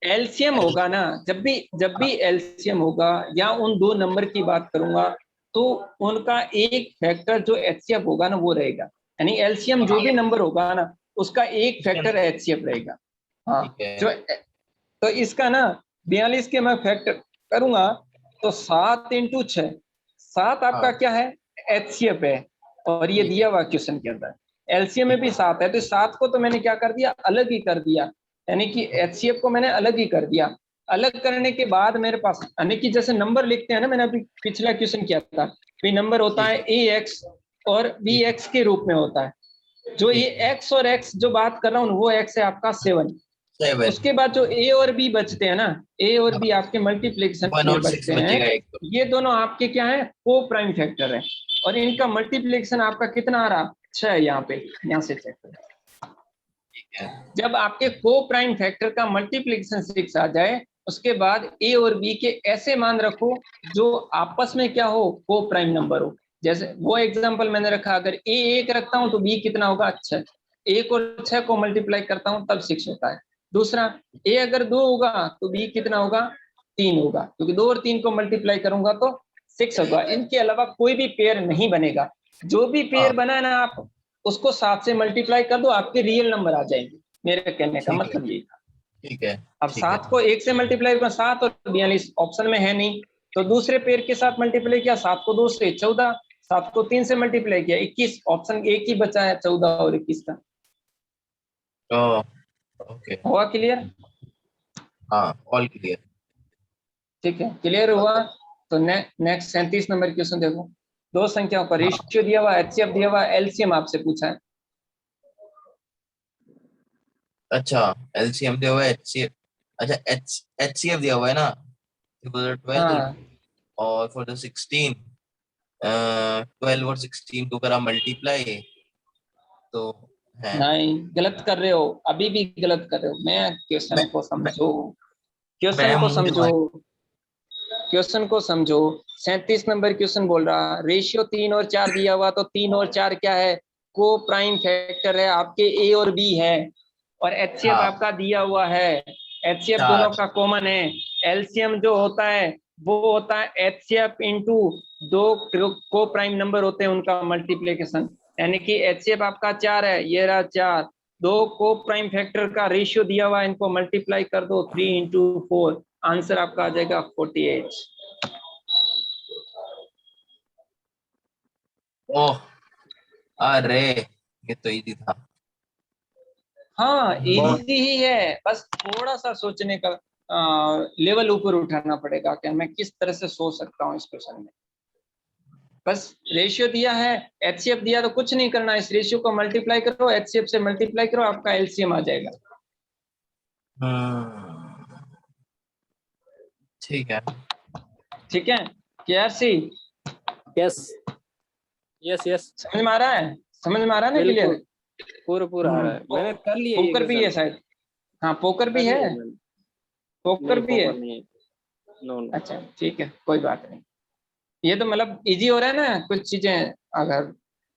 Speaker 2: एलसीएम होगा ना, जब भी एलसीएम होगा या उन दो नंबर की बात करूंगा तो उनका एक फैक्टर जो एचसीएफ होगा ना वो रहेगा, यानी एलसीएम जो भी नंबर होगा ना उसका एक फैक्टर एचसीएफ रहेगा। हाँ
Speaker 1: ठीक है।
Speaker 2: जो तो इसका ना 42 के मैं फैक्टर करूंगा तो 7 इंटू 6, 7 आपका
Speaker 1: हाँ।
Speaker 2: क्या है, एचसीएफ है, और ये दिया हुआ क्वेश्चन के अंदर एलसीएम में भी 7 है, तो 7 को तो मैंने क्या कर दिया, अलग ही कर दिया, यानी कि एचसीएफ को मैंने अलग ही कर दिया। अलग करने के बाद मेरे पास, यानी कि जैसे नंबर लिखते हैं ना, मैंने अभी पिछला क्वेश्चन किया था, भी नंबर होता है ए एक्स और बी एक्स के रूप में होता है। जो ये एक्स और एक्स जो बात कर रहा हूँ वो एक्स है आपका 7।
Speaker 1: 7
Speaker 2: उसके बाद जो ए और बी बचते हैं ना, ए और बी आपके मल्टीप्लिकेशन
Speaker 1: 1
Speaker 2: में
Speaker 1: और 6
Speaker 2: बचते हैं,
Speaker 1: बचेगा एक तो।
Speaker 2: ये दोनों आपके क्या है, को प्राइम फैक्टर है, और इनका मल्टीप्लिकेशन आपका कितना आ रहा, 6, यहाँ पे, यहाँ से चेक करें।
Speaker 1: ठीक है।
Speaker 2: जब आपके को प्राइम फैक्टर का मल्टीप्लिकेशन 6 आ जाए, उसके बाद ए और बी के ऐसे मान रखो जो आपस में क्या हो, को प्राइम नंबर हो। जैसे वो एग्जांपल मैंने रखा, अगर ए 1 रखता हूं तो बी कितना होगा, 6, 1 और 6 को मल्टीप्लाई करता हूं तब 6 होता है। दूसरा, ए अगर 2 होगा तो बी कितना होगा, 3 होगा, क्योंकि 2 और 3 को मल्टीप्लाई करूंगा तो 6 होगा। इनके अलावा कोई भी पेयर नहीं बनेगा। जो भी पेयर बना है ना, आप उसको 7 से मल्टीप्लाई कर दो, आपके रियल नंबर आ जाएंगे। मेरे कहने का मतलब ये था।
Speaker 1: ठीक है।
Speaker 2: अब
Speaker 1: ठीक है।
Speaker 2: 7 को 1 से मल्टीप्लाई करो, 7 और 42 ऑप्शन में है नहीं, तो दूसरे पेयर के साथ मल्टीप्लाई किया, 7 को 2 से 14, 7 को 3 से मल्टीप्लाई किया 21, ऑप्शन एक ही बचा है 14 और 21 का।
Speaker 1: ओके।
Speaker 2: हुआ क्लियर?
Speaker 1: हाँ, ऑल क्लियर।
Speaker 2: ठीक है, क्लियर हुआ। तो नेक्स्ट 37 नंबर क्वेश्चन देखो। दो संख्याओं का रेशियो दिया हुआ, एचसीएफ दिया हुआ, एलसीएम आपसे पूछा है।
Speaker 1: अच्छा, एलसीएम दिया हुआ है, एचसीएफ, अच्छा एचसीएफ दिया हुआ है ना, 12
Speaker 2: हाँ
Speaker 1: और फॉर द 16 12 और 16 को करा मल्टीप्लाई तो है।
Speaker 2: नहीं, गलत कर रहे हो, अभी भी गलत कर रहे हो। मैं क्वेश्चन को समझो, क्वेश्चन को समझो, क्वेश्चन को समझो। 37 नंबर क्वेश्चन बोल रहा, रेशियो 3 और 4 दिया हुआ, तो 3 और 4 क्या है, को प्राइम फैक्टर है, आपके ए और बी है, और एचसीएफ
Speaker 1: हाँ,
Speaker 2: आपका दिया हुआ है। एचसीएफ दोनों
Speaker 1: 4।
Speaker 2: का कॉमन है। एलसीएम जो होता है वो होता है एचसीएफ इंटू दो को प्राइम नंबर होते हैं उनका मल्टीप्लीकेशन, यानी कि एचसीएफ आपका 4 है, ये रहा 4, दो को प्राइम फैक्टर का रेशियो दिया हुआ है, इनको मल्टीप्लाई कर दो, 3 इंटू 4, आंसर आपका आ जाएगा 48।
Speaker 1: ओह, अरे ये तो इजी था।
Speaker 2: हाँ
Speaker 1: बहुत।
Speaker 2: इजी ही है, बस थोड़ा सा सोचने का लेवल ऊपर उठाना पड़ेगा कि मैं किस तरह से सोच सकता हूँ इस क्वेश्चन में। बस रेशियो दिया है, एचसीएफ दिया, तो कुछ नहीं करना, इस रेशियो को मल्टीप्लाई करो, एचसीएफ से मल्टीप्लाई करो, आपका एलसीएम आ जाएगा।
Speaker 1: ठीक है।
Speaker 2: ठीक है, क्या सी
Speaker 3: यस यस यस,
Speaker 2: समझ में आ रहा है, समझ में आ रहा है ना,
Speaker 3: बिल्कुल
Speaker 2: क्लियर?
Speaker 3: पूरा आ रहा है। मैंने कर लिया ये
Speaker 2: पोकर भी है
Speaker 3: क्वेश्चन,
Speaker 2: शायद, हाँ पोकर
Speaker 3: कर
Speaker 2: भी है,
Speaker 3: लिया मैंने।
Speaker 2: पोकर
Speaker 3: नहीं
Speaker 2: भी है।
Speaker 3: पोकर नहीं है, नो नो।
Speaker 2: अच्छा ठीक है, कोई बात नहीं। ये तो मतलब इजी हो रहा है ना कुछ चीजें। अगर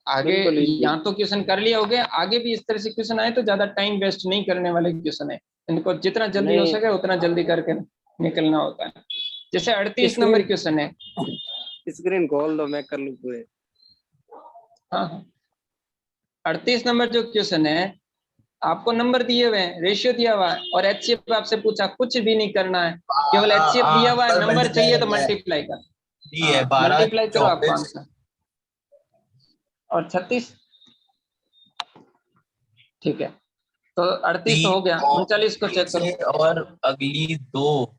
Speaker 2: आगे
Speaker 3: बिल्कुल easy।
Speaker 2: यहाँ तो क्वेश्चन कर लिया होगे, आगे भी इस तरह से क्वेश्चन आए तो ज्यादा टाइम वेस्ट नहीं करने वाले क्वेश्चन है, इनको जितना जल्दी हो
Speaker 3: नहीं,
Speaker 2: सके उतना जल्दी करके निकलना होता है। जैसे 38 नंबर क्वेश्चन है।
Speaker 3: स्क्रीन खोल दो, मैं कर लूँ पूरे।
Speaker 2: हाँ हाँ, 38 नंबर जो क्वेश्चन है, आपको नंबर दिए हुए हैं, रेशियो दिया हुआ है, और एचसीएफ आपसे पूछा, कुछ भी नहीं करना है, केवल एचसीएफ दिया हुआ है, नंबर चाहिए तो मल्टीप्लाई कर,
Speaker 1: डी है 12,
Speaker 2: मल्टीप्लाई करो, आपको
Speaker 1: 24।
Speaker 2: आंसर। और 36, ठीक है, तो 38 तो हो गया, 39 को चेक करो।
Speaker 1: और अगली दो,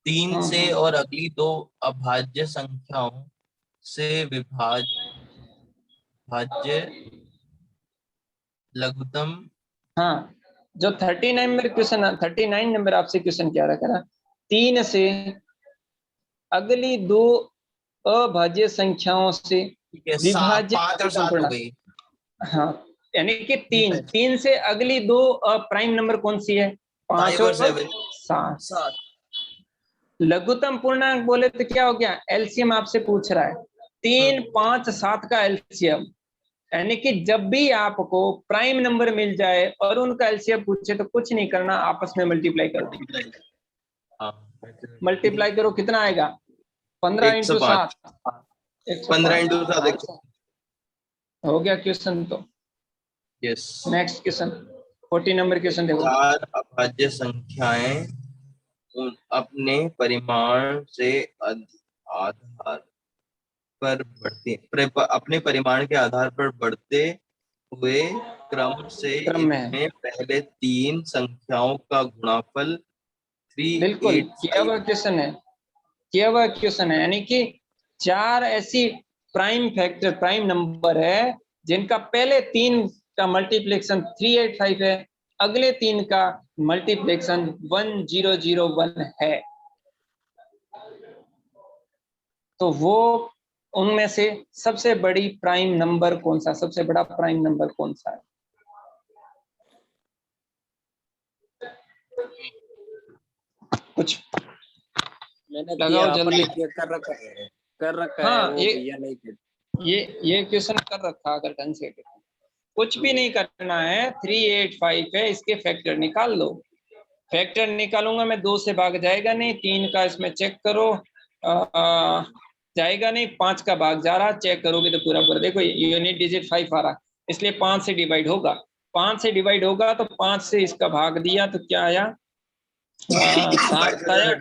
Speaker 1: 3 से और अगली दो अभाज्य संख्याओं से भाज्य लघुत्तम।
Speaker 2: हाँ, जो 39 नंबर क्वेश्चन, 39 नंबर आपसे क्वेश्चन क्या रखा ना, 3 से अगली दो अभाज्य संख्याओं से
Speaker 1: ठीक है,
Speaker 2: विभाज्य
Speaker 1: 5 और 7 हो गई।
Speaker 2: हाँ, यानी कि 3 से अगली दो प्राइम नंबर कौन सी है, 5 और 7। लघुत्तम पूर्णांक बोले तो क्या हो गया, एलसीएम आपसे पूछ रहा है, 3, 5, 7 का एलसीएम, यानी कि जब भी आपको प्राइम नंबर मिल जाए और उनका एलसीएम पूछे तो कुछ नहीं करना, आपस में मल्टीप्लाई कर दो। मल्टीप्लाई करो, कितना आएगा, 15 इंटू 7,
Speaker 1: 15 इंटू 7
Speaker 2: हो गया क्वेश्चन। तो
Speaker 1: yes.
Speaker 2: Next question 40 number question देखो।
Speaker 1: 4 अभाज्य संख्याएं अपने परिमाण से आधार पर अपने परिमाण के आधार पर बढ़ते हुए क्रम से
Speaker 2: क्रम में है।
Speaker 1: इनमें पहले 3 संख्याओं का गुणाफल
Speaker 2: बिल्कुल किया हुआ
Speaker 1: 385
Speaker 2: क्वेश्चन है, किया हुआ क्वेश्चन है। यानी कि 4 ऐसी प्राइम नंबर है जिनका पहले 3 का मल्टीप्लिकेशन 385 है, अगले 3 का मल्टीप्लिकेशन 1001 है। तो वो उनमें से सबसे बड़ी प्राइम नंबर कौन सा, सबसे बड़ा प्राइम नंबर कौन सा है? कुछ
Speaker 3: मैंने
Speaker 2: लगाओ
Speaker 3: किया,
Speaker 2: जल्दी।
Speaker 3: अपन ने कर रखा है
Speaker 2: हाँ,
Speaker 3: वो भैया नहीं कर।
Speaker 2: ये क्वेश्चन कर रखा, अगर ढंग से कुछ भी नहीं करना है। 385 है, इसके फैक्टर निकाल लो। फैक्टर निकालूंगा मैं, 2 से भाग जाएगा नहीं, 3 का इसमें चेक करो जाएगा नहीं, 5 का भाग जा रहा, चेक करोगे तो पूरा पूरा देखो यूनिट डिजिट 5 आ रहा, इसलिए 5 से डिवाइड होगा। 5 से डिवाइड होगा तो 5 से इसका भाग दिया तो क्या आया, 7 आया,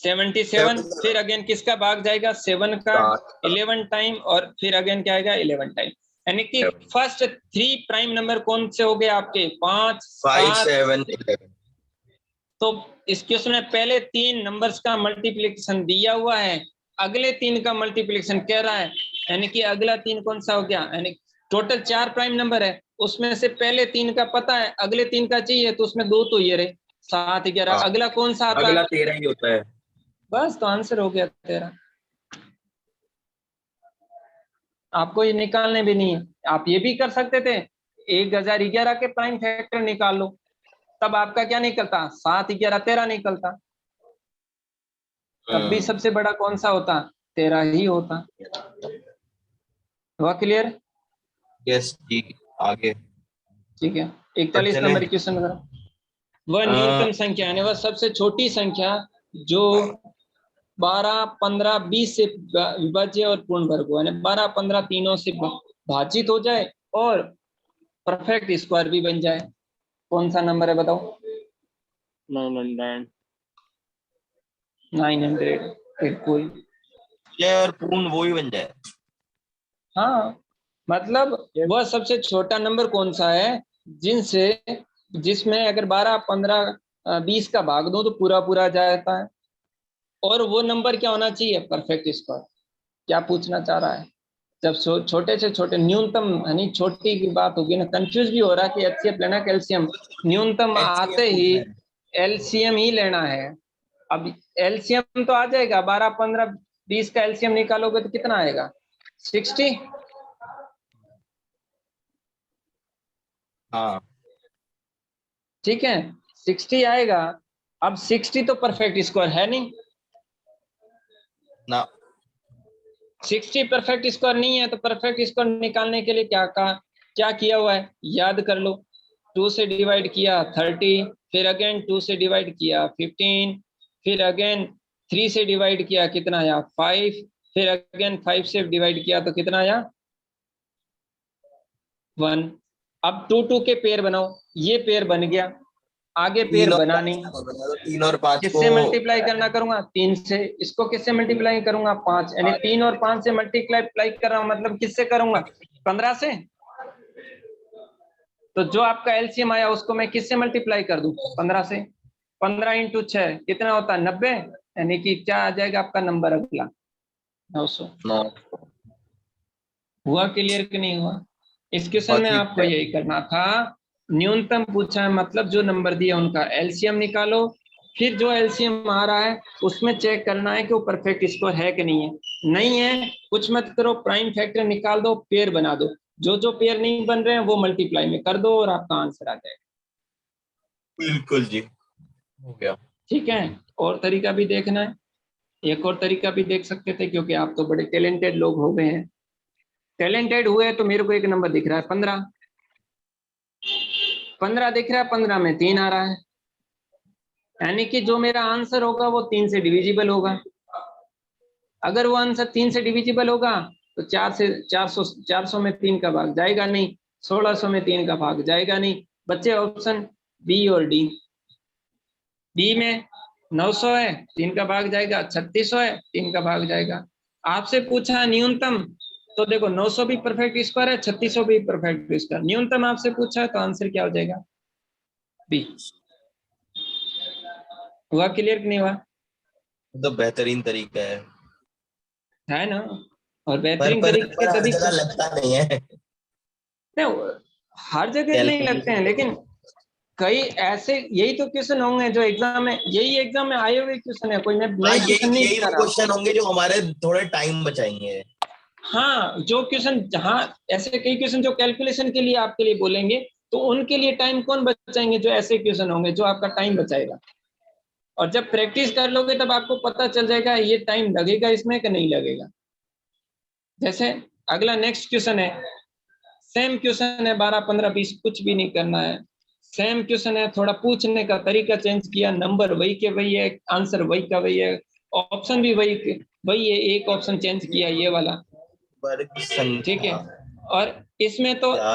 Speaker 2: 77। फिर अगेन किसका भाग जाएगा, 7 का 11 टाइम, और फिर अगेन क्या आएगा 11 टाइम। यानी कि फर्स्ट 3 प्राइम नंबर कौन से हो गए आपके, 5, 7,
Speaker 1: 7, 11।
Speaker 2: तो इस क्वेश्चन में पहले 3 नंबर्स का मल्टीप्लिकेशन दिया हुआ है, अगले 3 का मल्टीप्लिकेशन कह रहा है। यानी कि अगला 3 कौन सा हो गया, यानी टोटल 4 प्राइम नंबर है, उसमें से पहले 3 का पता है, अगले 3 का चाहिए, तो उसमें 2 तो ये रहे, 7, 11। अगला कौन सा आता
Speaker 1: अगला
Speaker 2: है,
Speaker 1: 13 ही होता है।
Speaker 2: बस तो आंसर हो गया 13। आपको ये निकालने भी नहीं है, आप ये भी कर सकते थे 1011 के प्राइम फैक्टर निकाल लो, तब आपका क्या निकलता, 7, 11, 13 निकलता, तब भी सबसे बड़ा कौन सा होता, 13 ही होता। हुआ क्लियर?
Speaker 1: यस जी, आगे
Speaker 2: ठीक है, 41
Speaker 1: चले।
Speaker 2: नंबर क्वेश्चन करो। वह न्यूनतम संख्या यानी वह सबसे छोटी संख्या जो 12, 15, 20 से विभाज्य और पूर्ण वर्ग हो, यानी 12, 15 तीनों से भाजित हो जाए और परफेक्ट स्क्वायर भी बन जाए, कौन सा नंबर है बताओ? 900 बिल्कुल।
Speaker 1: और पूर्ण वो ही बन जाए।
Speaker 2: हाँ, मतलब वह सबसे छोटा नंबर कौन सा है जिसमें अगर 12, 15, 20 का भाग दो तो पूरा पूरा जाता है, और वो नंबर क्या होना चाहिए, परफेक्ट स्क्वायर। क्या पूछना चाह रहा है, जब छोटे से छोटे न्यूनतम, यानी छोटी की बात होगी ना, कंफ्यूज भी हो रहा है कि एचसीएफ लेना कैल्शियम, न्यूनतम आते ही एलसीएम ही लेना है। अब एलसीएम तो आ जाएगा, 12, 15, 20 का एलसीएम निकालोगे तो कितना आएगा, 60।
Speaker 1: हाँ
Speaker 2: ठीक है, 60 आएगा। अब 60 तो परफेक्ट स्क्वायर है नहीं
Speaker 1: ना,
Speaker 2: 60 परफेक्ट स्क्वायर नहीं है, तो परफेक्ट स्क्वायर निकालने के लिए क्या किया हुआ है, याद कर लो। 2 से डिवाइड किया 30, फिर अगेन 2 से डिवाइड किया 15, फिर अगेन 3 से डिवाइड किया कितना आया 5, फिर अगेन 5 से डिवाइड किया तो कितना आया 1। अब 2 2 के पेयर बनाओ, ये पेयर बन गया, आगे पेयर बना नहीं,
Speaker 1: 3 और 5 को
Speaker 2: किससे मल्टीप्लाई करना करूंगा, 3 से। इसको किससे मल्टीप्लाई करूंगा, 5, यानी 3 और 5 से मल्टीप्लाई कर रहा हूं, मतलब किससे करूंगा, 15 से। तो जो आपका एलसीएम आया उसको मैं किससे मल्टीप्लाई कर दूं, 15 से। 15 इंटू 6 कितना होता है 90, यानी कि क्या आ जाएगा आपका नंबर अगला 900।
Speaker 1: 9।
Speaker 2: हुआ क्लियर कि नहीं हुआ? इस क्वेश्चन में आपको यही करना था, न्यूनतम पूछा है, मतलब जो नंबर दिया उनका एलसीएम निकालो, फिर जो एलसीएम आ रहा है उसमें चेक करना है कि वो परफेक्ट स्क्वायर है कि नहीं है। नहीं है कुछ मत करो, प्राइम फैक्टर निकाल दो, पेयर बना दो, जो पेयर नहीं बन रहे हैं वो मल्टीप्लाई में कर दो और आपका आंसर आ जाएगा।
Speaker 1: बिल्कुल जी, हो गया।
Speaker 2: ठीक है, और तरीका भी देखना है, एक और तरीका भी देख सकते थे, क्योंकि आप तो बड़े टैलेंटेड लोग हो गए हैं। टैलेंटेड हुए तो मेरे को एक नंबर दिख रहा है 15, 15 दिख रहा है, 15 में 3 आ रहा है, यानी कि जो मेरा आंसर होगा वो 3 से डिविजिबल होगा। अगर वो आंसर 3 से डिविजिबल होगा तो 400 में 3 का भाग जाएगा नहीं, 1600 में 3 का भाग जाएगा नहीं। बच्चे ऑप्शन बी और डी। बी में 900 है, 3 का भाग जाएगा। 3600 है, 3 का भाग जाएगा। आपसे पूछा न्यूनतम, तो देखो 900 भी परफेक्ट स्क्वायर है, 3600 भी परफेक्ट स्क्वायर। न्यूनतम आपसे पूछा है तो आंसर क्या हो जाएगा? बी। हुआ क्लियर कि नहीं हुआ?
Speaker 1: तो बेहतरीन तरीका
Speaker 2: है ना? और
Speaker 1: पर
Speaker 2: बेहतरीन
Speaker 1: पर,
Speaker 2: तरीके
Speaker 1: पर हर
Speaker 2: तभी
Speaker 1: जगह लगता नहीं है।
Speaker 2: नहीं, हर जगह नहीं लगते हैं,
Speaker 1: कैलकुलेशन
Speaker 2: लेकिन कई ऐसे, यही तो क्वेश्चन होंगे जो एग्जाम में, यही एग्जाम में आए हुए क्वेश्चन है, कोई
Speaker 1: हाँ,
Speaker 2: नई
Speaker 1: यही
Speaker 2: क्वेश्चन नहीं
Speaker 1: यही
Speaker 2: दिखा
Speaker 1: वो
Speaker 2: रहा।
Speaker 1: क्वेश्चन होंगे जो हमारे थोड़े टाइम बचाएंगे।
Speaker 2: हाँ, जो क्वेश्चन जहाँ ऐसे कई क्वेश्चन जो कैलकुलेशन के लिए आपके लिए बोलेंगे, तो उनके लिए टाइम कौन बचाएंगे? जो ऐसे क्वेश्चन होंगे जो आपका टाइम बचाएगा। और जब प्रैक्टिस कर लोगे तब आपको पता चल जाएगा ये टाइम लगेगा इसमें कि नहीं लगेगा। जैसे अगला नेक्स्ट क्वेश्चन है, सेम क्वेश्चन है, 12 15 20 कुछ भी नहीं करना है। सेम क्वेश्चन है, थोड़ा पूछने का तरीका चेंज किया, नंबर वही के वही है, आंसर वही का वही है, ऑप्शन भी वही वही है, एक ऑप्शन चेंज किया ये वाला।
Speaker 1: वर्ग
Speaker 2: ठीक है।
Speaker 1: संख्या
Speaker 2: और इसमें तो
Speaker 1: क्या?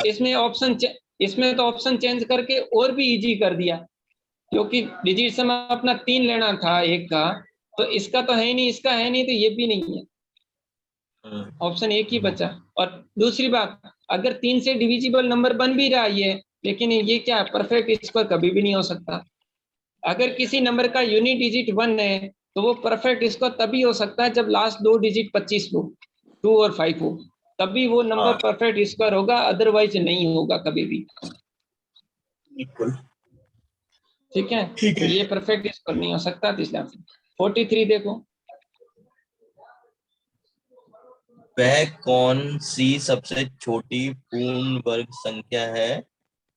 Speaker 2: इसमें तो ऑप्शन चेंज करके और भी इजी कर दिया, क्योंकि डिजिट सम अपना 3 लेना था एक का, तो इसका तो है ही नहीं, इसका है नहीं, तो ये भी नहीं है, ऑप्शन एक ही बचा। और दूसरी बात, अगर 3 से डिविजिबल नंबर बन भी रहा है ये, लेकिन ये क्या परफेक्ट स्क्वायर कभी भी नहीं हो सकता। अगर किसी नंबर का यूनिट डिजिट 1 है तो वो परफेक्ट स्क्वायर तभी हो सकता है जब लास्ट 2 डिजिट 25 हो, 2 और 5 हो, तभी वो नंबर
Speaker 1: हाँ,
Speaker 2: परफेक्ट स्क्वायर होगा, अदरवाइज नहीं होगा कभी भी।
Speaker 1: बिल्कुल
Speaker 2: ठीक है,
Speaker 1: ठीक
Speaker 2: तो
Speaker 1: है।
Speaker 2: ये परफेक्ट स्क्वायर नहीं हो सकता, तो इसलिए 43 देखो।
Speaker 1: वह कौन सी सबसे छोटी पूर्ण वर्ग संख्या है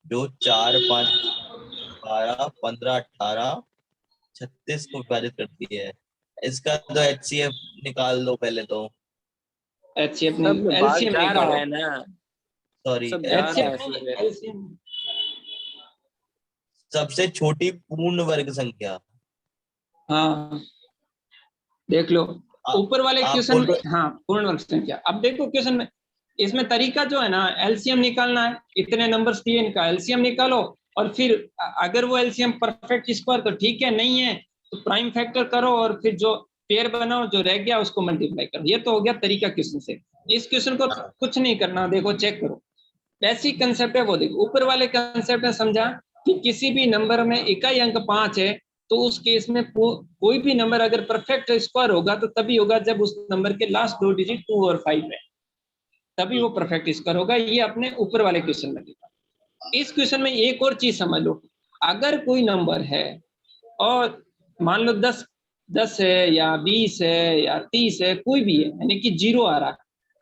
Speaker 1: जो 4 5 12 15 18 36 को विभाजित करती है? इसका तो HCF निकाल दो पहले तो।
Speaker 2: एचसीएफ
Speaker 3: सब में
Speaker 2: नहीं,
Speaker 3: भाग
Speaker 2: एलसीएम
Speaker 3: जा रहा
Speaker 2: निकालो।
Speaker 3: है ना,
Speaker 1: सॉरी,
Speaker 3: सब जा रहा है
Speaker 2: एचसीएफ नहीं,
Speaker 3: इसमें।
Speaker 2: एलसीएम।
Speaker 1: सबसे छोटी पूर्ण वर्ग संख्या।
Speaker 2: हाँ, देख लो ऊपर वाले
Speaker 1: आप
Speaker 2: क्वेश्चन
Speaker 1: बोल
Speaker 2: में।
Speaker 1: रहे
Speaker 2: हाँ, पूर्ण वर्ग संख्या। अब देखो क्वेश्चन में, इसमें तरीका जो है ना, एलसीएम निकालना है, इतने नंबर्स दिए इनका एलसीएम निकालो, और फिर अगर वो एलसीएम परफेक्ट स्क्वायर तो ठीक है, नहीं है तो प्राइम फैक्टर करो, और फिर जो पेयर बनाओ, जो रह गया उसको मल्टीप्लाई करो। ये तो हो गया तरीका क्वेश्चन से। इस क्वेश्चन को कुछ नहीं करना, देखो चेक करो, बेसिक कंसेप्ट है वो। देखो ऊपर वाले कंसेप्ट में समझा कि किसी भी नंबर में इकाई अंक 5 है, तो उस केस में कोई भी नंबर अगर परफेक्ट स्क्वायर होगा तो तभी होगा जब उस नंबर के लास्ट 2 डिजिट 2 और 5 है, तभी वो परफेक्ट स्क्वायर होगा। ये अपने ऊपर वाले क्वेश्चन में लिखा। इस क्वेश्चन में एक और चीज समझ लो, अगर कोई नंबर है और मान लो 10 है या 20 है या 30 है, कोई भी है, यानी कि 0 आ रहा है,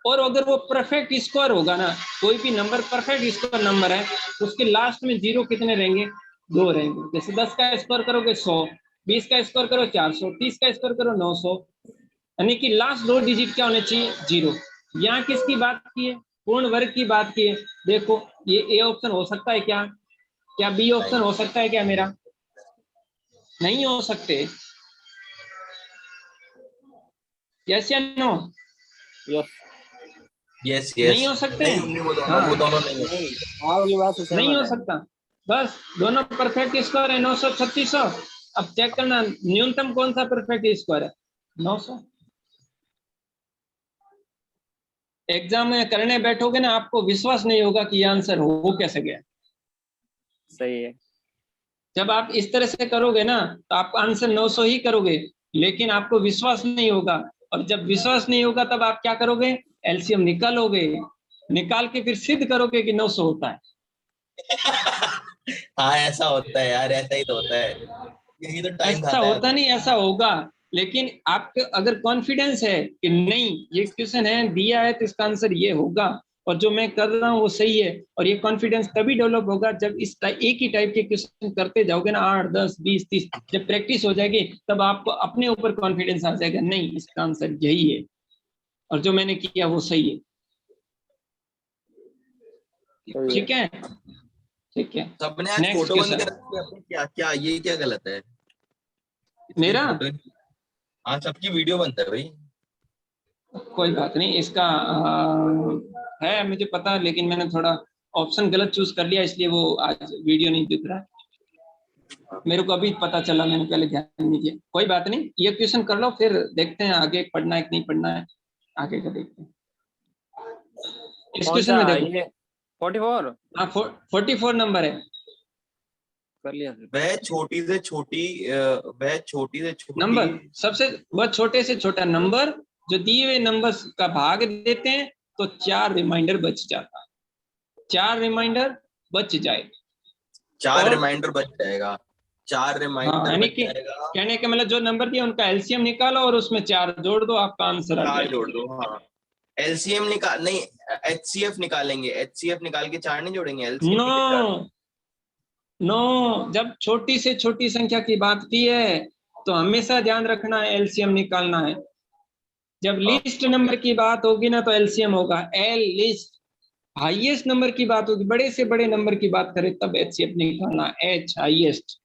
Speaker 2: और अगर वो परफेक्ट स्क्वायर होगा ना, कोई भी नंबर परफेक्ट स्क्वायर नंबर है, तो उसके लास्ट में 0 कितने रहेंगे? 2 रहेंगे। जैसे 10 का स्क्वायर करोगे 100, 20 का स्क्वायर करो 400, 30 का स्क्वायर करो 900, यानी कि लास्ट 2 डिजिट क्या होने चाहिए? 0। यहाँ किसकी बात की है? पूर्ण वर्ग की बात की है। देखो ये ए ऑप्शन हो सकता है क्या? क्या बी ऑप्शन हो सकता है क्या मेरा? नहीं हो सकते। यस या नो?
Speaker 3: यस।
Speaker 1: यस
Speaker 2: नहीं
Speaker 1: यस।
Speaker 2: हो सकते
Speaker 1: नहीं
Speaker 2: हैं।
Speaker 1: होंगे वो दोनों,
Speaker 2: हाँ,
Speaker 1: वो दोनों नहीं
Speaker 3: नहीं,
Speaker 1: होंगे।
Speaker 3: आपकी बात से
Speaker 2: नहीं
Speaker 3: सहमत
Speaker 2: हो
Speaker 3: है।
Speaker 2: सकता। बस दोनों परफेक्ट स्क्वायर है, 900 3600। अब चेक करना न्यूनतम कौन सा परफेक्ट स्क्वायर है? 900। एग्जाम में करने बैठोगे ना, आपको विश्वास नहीं होगा कि ये आंसर हो कैसे गया।
Speaker 3: सही है।
Speaker 2: जब आप इस तरह से करोगे ना, तो आप आंसर 900 ही करोगे, लेकिन आपको विश्वास नहीं होगा। और जब विश्वास नहीं होगा तब आप क्या करोगे? एलसीएम निकालोगे, निकाल के फिर सिद्ध करोगे कि 900 होता है।
Speaker 1: हाँ, ऐसा होता है यार, ऐसा ही तो होता है। यही तो टाइम
Speaker 2: ऐसा
Speaker 1: खाता है
Speaker 2: होता
Speaker 1: हमें।
Speaker 2: नहीं, ऐसा होगा। लेकिन आपको अगर कॉन्फिडेंस है कि नहीं ये क्वेश्चन है दिया है तो इसका आंसर ये होगा, और जो मैं कर रहा हूँ वो सही है, और ये कॉन्फिडेंस तभी डेवलप होगा जब एक ही टाइप के क्वेश्चन करते जाओगे ना, 8 10 20 30, जब प्रैक्टिस हो जाएगी तब आपको अपने ऊपर कॉन्फिडेंस आ जाएगा, नहीं इसका आंसर यही है, और जो मैंने किया वो सही है।
Speaker 3: सही है।
Speaker 2: ठीक है, ठीक है।
Speaker 1: सबने आज
Speaker 2: नेक्स्ट
Speaker 1: फोटो बंद
Speaker 2: क्वेश्चन
Speaker 1: कर रखी है अपनी, क्या क्या ये क्या गलत है? इसकी
Speaker 2: मेरा।
Speaker 1: फोटो, हाँ सबकी वीडियो बंद है भाई।
Speaker 2: कोई बात नहीं, इसका है मुझे पता, लेकिन मैंने थोड़ा ऑप्शन गलत चूज कर लिया, इसलिए वो आज वीडियो नहीं दिख रहा है। मेरे को अभी पता चला, मैंने पहले ध्यान नहीं दिया। कोई बात नहीं, ये क्वेश्चन कर लो, फिर देखते हैं आगे पढ़ना है कि नहीं पढ़ना है, आगे का देखते हैं। इस
Speaker 3: कौन
Speaker 2: क्वेश्चन
Speaker 3: सा
Speaker 2: में देखो,
Speaker 3: ये 44
Speaker 2: हाँ 44 नंबर है।
Speaker 3: कर लिया फिर।
Speaker 1: वह छोटी से छोटी
Speaker 2: नंबर सबसे बहुत छोटे से छोटा नंबर जो दिए हुए नंबर्स का भाग देते हैं तो 4 रिमाइंडर बच जाता है, 4 रिमाइंडर बच जाए।
Speaker 1: 4
Speaker 2: और-
Speaker 1: रिमाइंडर बच जाएगा, 4
Speaker 2: हाँ,
Speaker 1: रिमाइंडर
Speaker 2: यानी
Speaker 1: बच
Speaker 2: कि
Speaker 1: जाएगा।
Speaker 2: कहने का मतलब जो नंबर दिया उनका एलसीएम निकालो और उसमें 4 जोड़ दो, आपका आंसर आ
Speaker 1: 4
Speaker 2: जाएगा।
Speaker 1: जोड़ दो। हाँ, एलसीएम निकाल नहीं, एचसीएफ निकालेंगे, एचसीएफ निकाल के 4 नहीं जोड़ेंगे, एलसीएम
Speaker 2: नो
Speaker 1: के 4।
Speaker 2: नो, जब छोटी से छोटी संख्या की बात की है तो हमेशा ध्यान रखना है एलसीएम निकालना है। जब लिस्ट नंबर की बात होगी ना तो एलसीएम होगा, एल लिस्ट। हाईएस्ट नंबर की बात होगी, बड़े से बड़े नंबर की बात करें तब एचसीएफ निकालना, एच हाईएस्ट।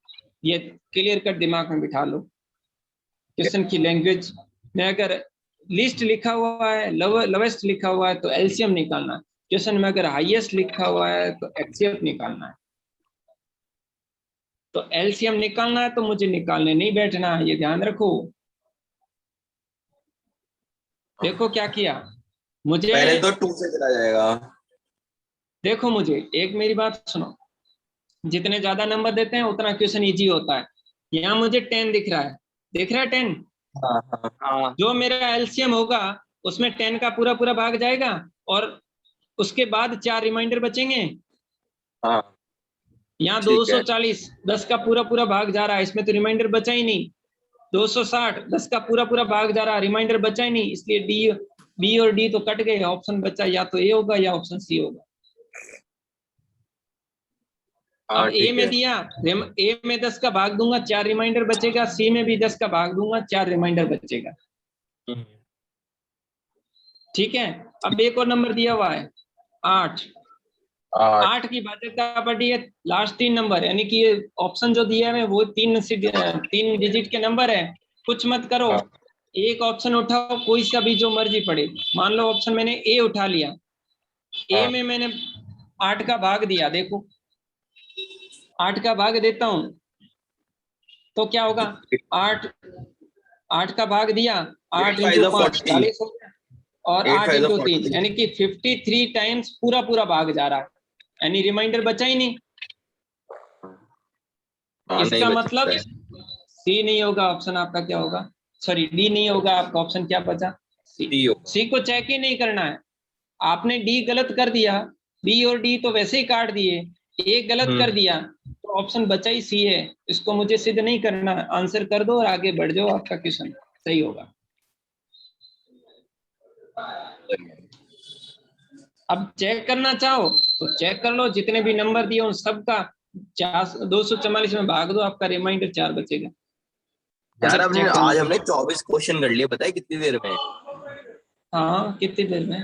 Speaker 2: ये क्लियर कट दिमाग में बिठा लो। क्वेश्चन की लैंग्वेज में अगर लिस्ट लिखा हुआ है, लोवेस्ट लिखा हुआ है तो एलसीएम निकालना है। क्वेश्चन में अगर हाईएस्ट लिखा हुआ है तो एचसीएफ निकालना है। तो एलसीएम निकालना है तो मुझे निकालने नहीं बैठना है, ये ध्यान रखो। देखो क्या किया मुझे,
Speaker 1: पहले तो 2 से चला जाएगा।
Speaker 2: देखो मुझे एक मेरी बात सुनो, जितने ज्यादा नंबर देते हैं उतना क्वेश्चन इजी होता है। यहाँ मुझे 10 दिख रहा है, दिख रहा है 10।
Speaker 1: हाँ हाँ
Speaker 3: हाँ
Speaker 2: जो मेरा एलसीएम होगा उसमें 10 का पूरा पूरा भाग जाएगा और उसके बाद 4 रिमाइंडर बचेंगे।
Speaker 1: हाँ,
Speaker 2: यहाँ
Speaker 1: ठीक है।
Speaker 2: 240 10 का पूरा पूरा भाग जा रहा है, इसमें तो रिमाइंडर बचा ही नहीं। 260 10 का पूरा पूरा भाग जा रहा है, रिमाइंडर बचा ही नहीं, इसलिए बी और डी तो कट गए, ऑप्शन बचा या तो ए होगा या ऑप्शन सी होगा।
Speaker 1: हाँ,
Speaker 2: अब ए
Speaker 1: ठीक
Speaker 2: में
Speaker 1: है।
Speaker 2: दिया, ए में 10 का भाग दूंगा 4 रिमाइंडर बचेगा, सी में भी 10 का भाग दूंगा 4 रिमाइंडर बचेगा। ठीक है, अब एक और नंबर दिया हुआ है 8। 8 की भाज्यता पड़ी है लास्ट 3 नंबर, यानी कि ये ऑप्शन जो दिया है वो 3 डिजिट के नंबर है। कुछ मत करो, एक ऑप्शन उठाओ कोई सा भी जो मर्जी पड़े। मान लो ऑप्शन मैंने ए उठा लिया, ए में मैंने 8 का भाग दिया, देखो 8 का भाग देता हूं तो क्या होगा, 8 का भाग दिया, 8
Speaker 1: 8
Speaker 2: इंटू 5
Speaker 1: 40
Speaker 2: 40 हो गया, और
Speaker 1: 8
Speaker 2: 8 इंटू 3
Speaker 1: 40
Speaker 2: यानी कि 53 टाइम्स पूरा पूरा भाग जा रहा है, यानी रिमाइंडर बचा ही नहीं।
Speaker 1: हाँ, नहीं
Speaker 2: इसका
Speaker 1: बच
Speaker 2: मतलब
Speaker 1: सकता है।
Speaker 2: सी नहीं होगा, ऑप्शन आपका क्या होगा, सॉरी डी नहीं होगा, आपका ऑप्शन क्या बचा, सी।
Speaker 1: डी होगा।
Speaker 2: सी को चेक ही नहीं करना है, आपने डी गलत कर दिया, बी और डी तो वैसे ही काट दिए, ए गलत कर दिया तो ऑप्शन बचा ही सी है। इसको मुझे सिद्ध नहीं करना, आंसर कर दो और आगे बढ़ जाओ, आपका क्वेश्चन सही होगा। अब चेक करना चाहो तो चेक कर लो, जितने भी नंबर दिए उन सबका 244 में भाग दो, आपका रिमाइंडर 4 बचेगा।
Speaker 1: यार
Speaker 2: अगर
Speaker 1: हमने
Speaker 2: चेक करना
Speaker 1: आज
Speaker 2: चाहो।
Speaker 1: हमने 24 क्वेश्चन कर लिए, पता है कितनी देर में?
Speaker 2: हाँ कितनी देर में?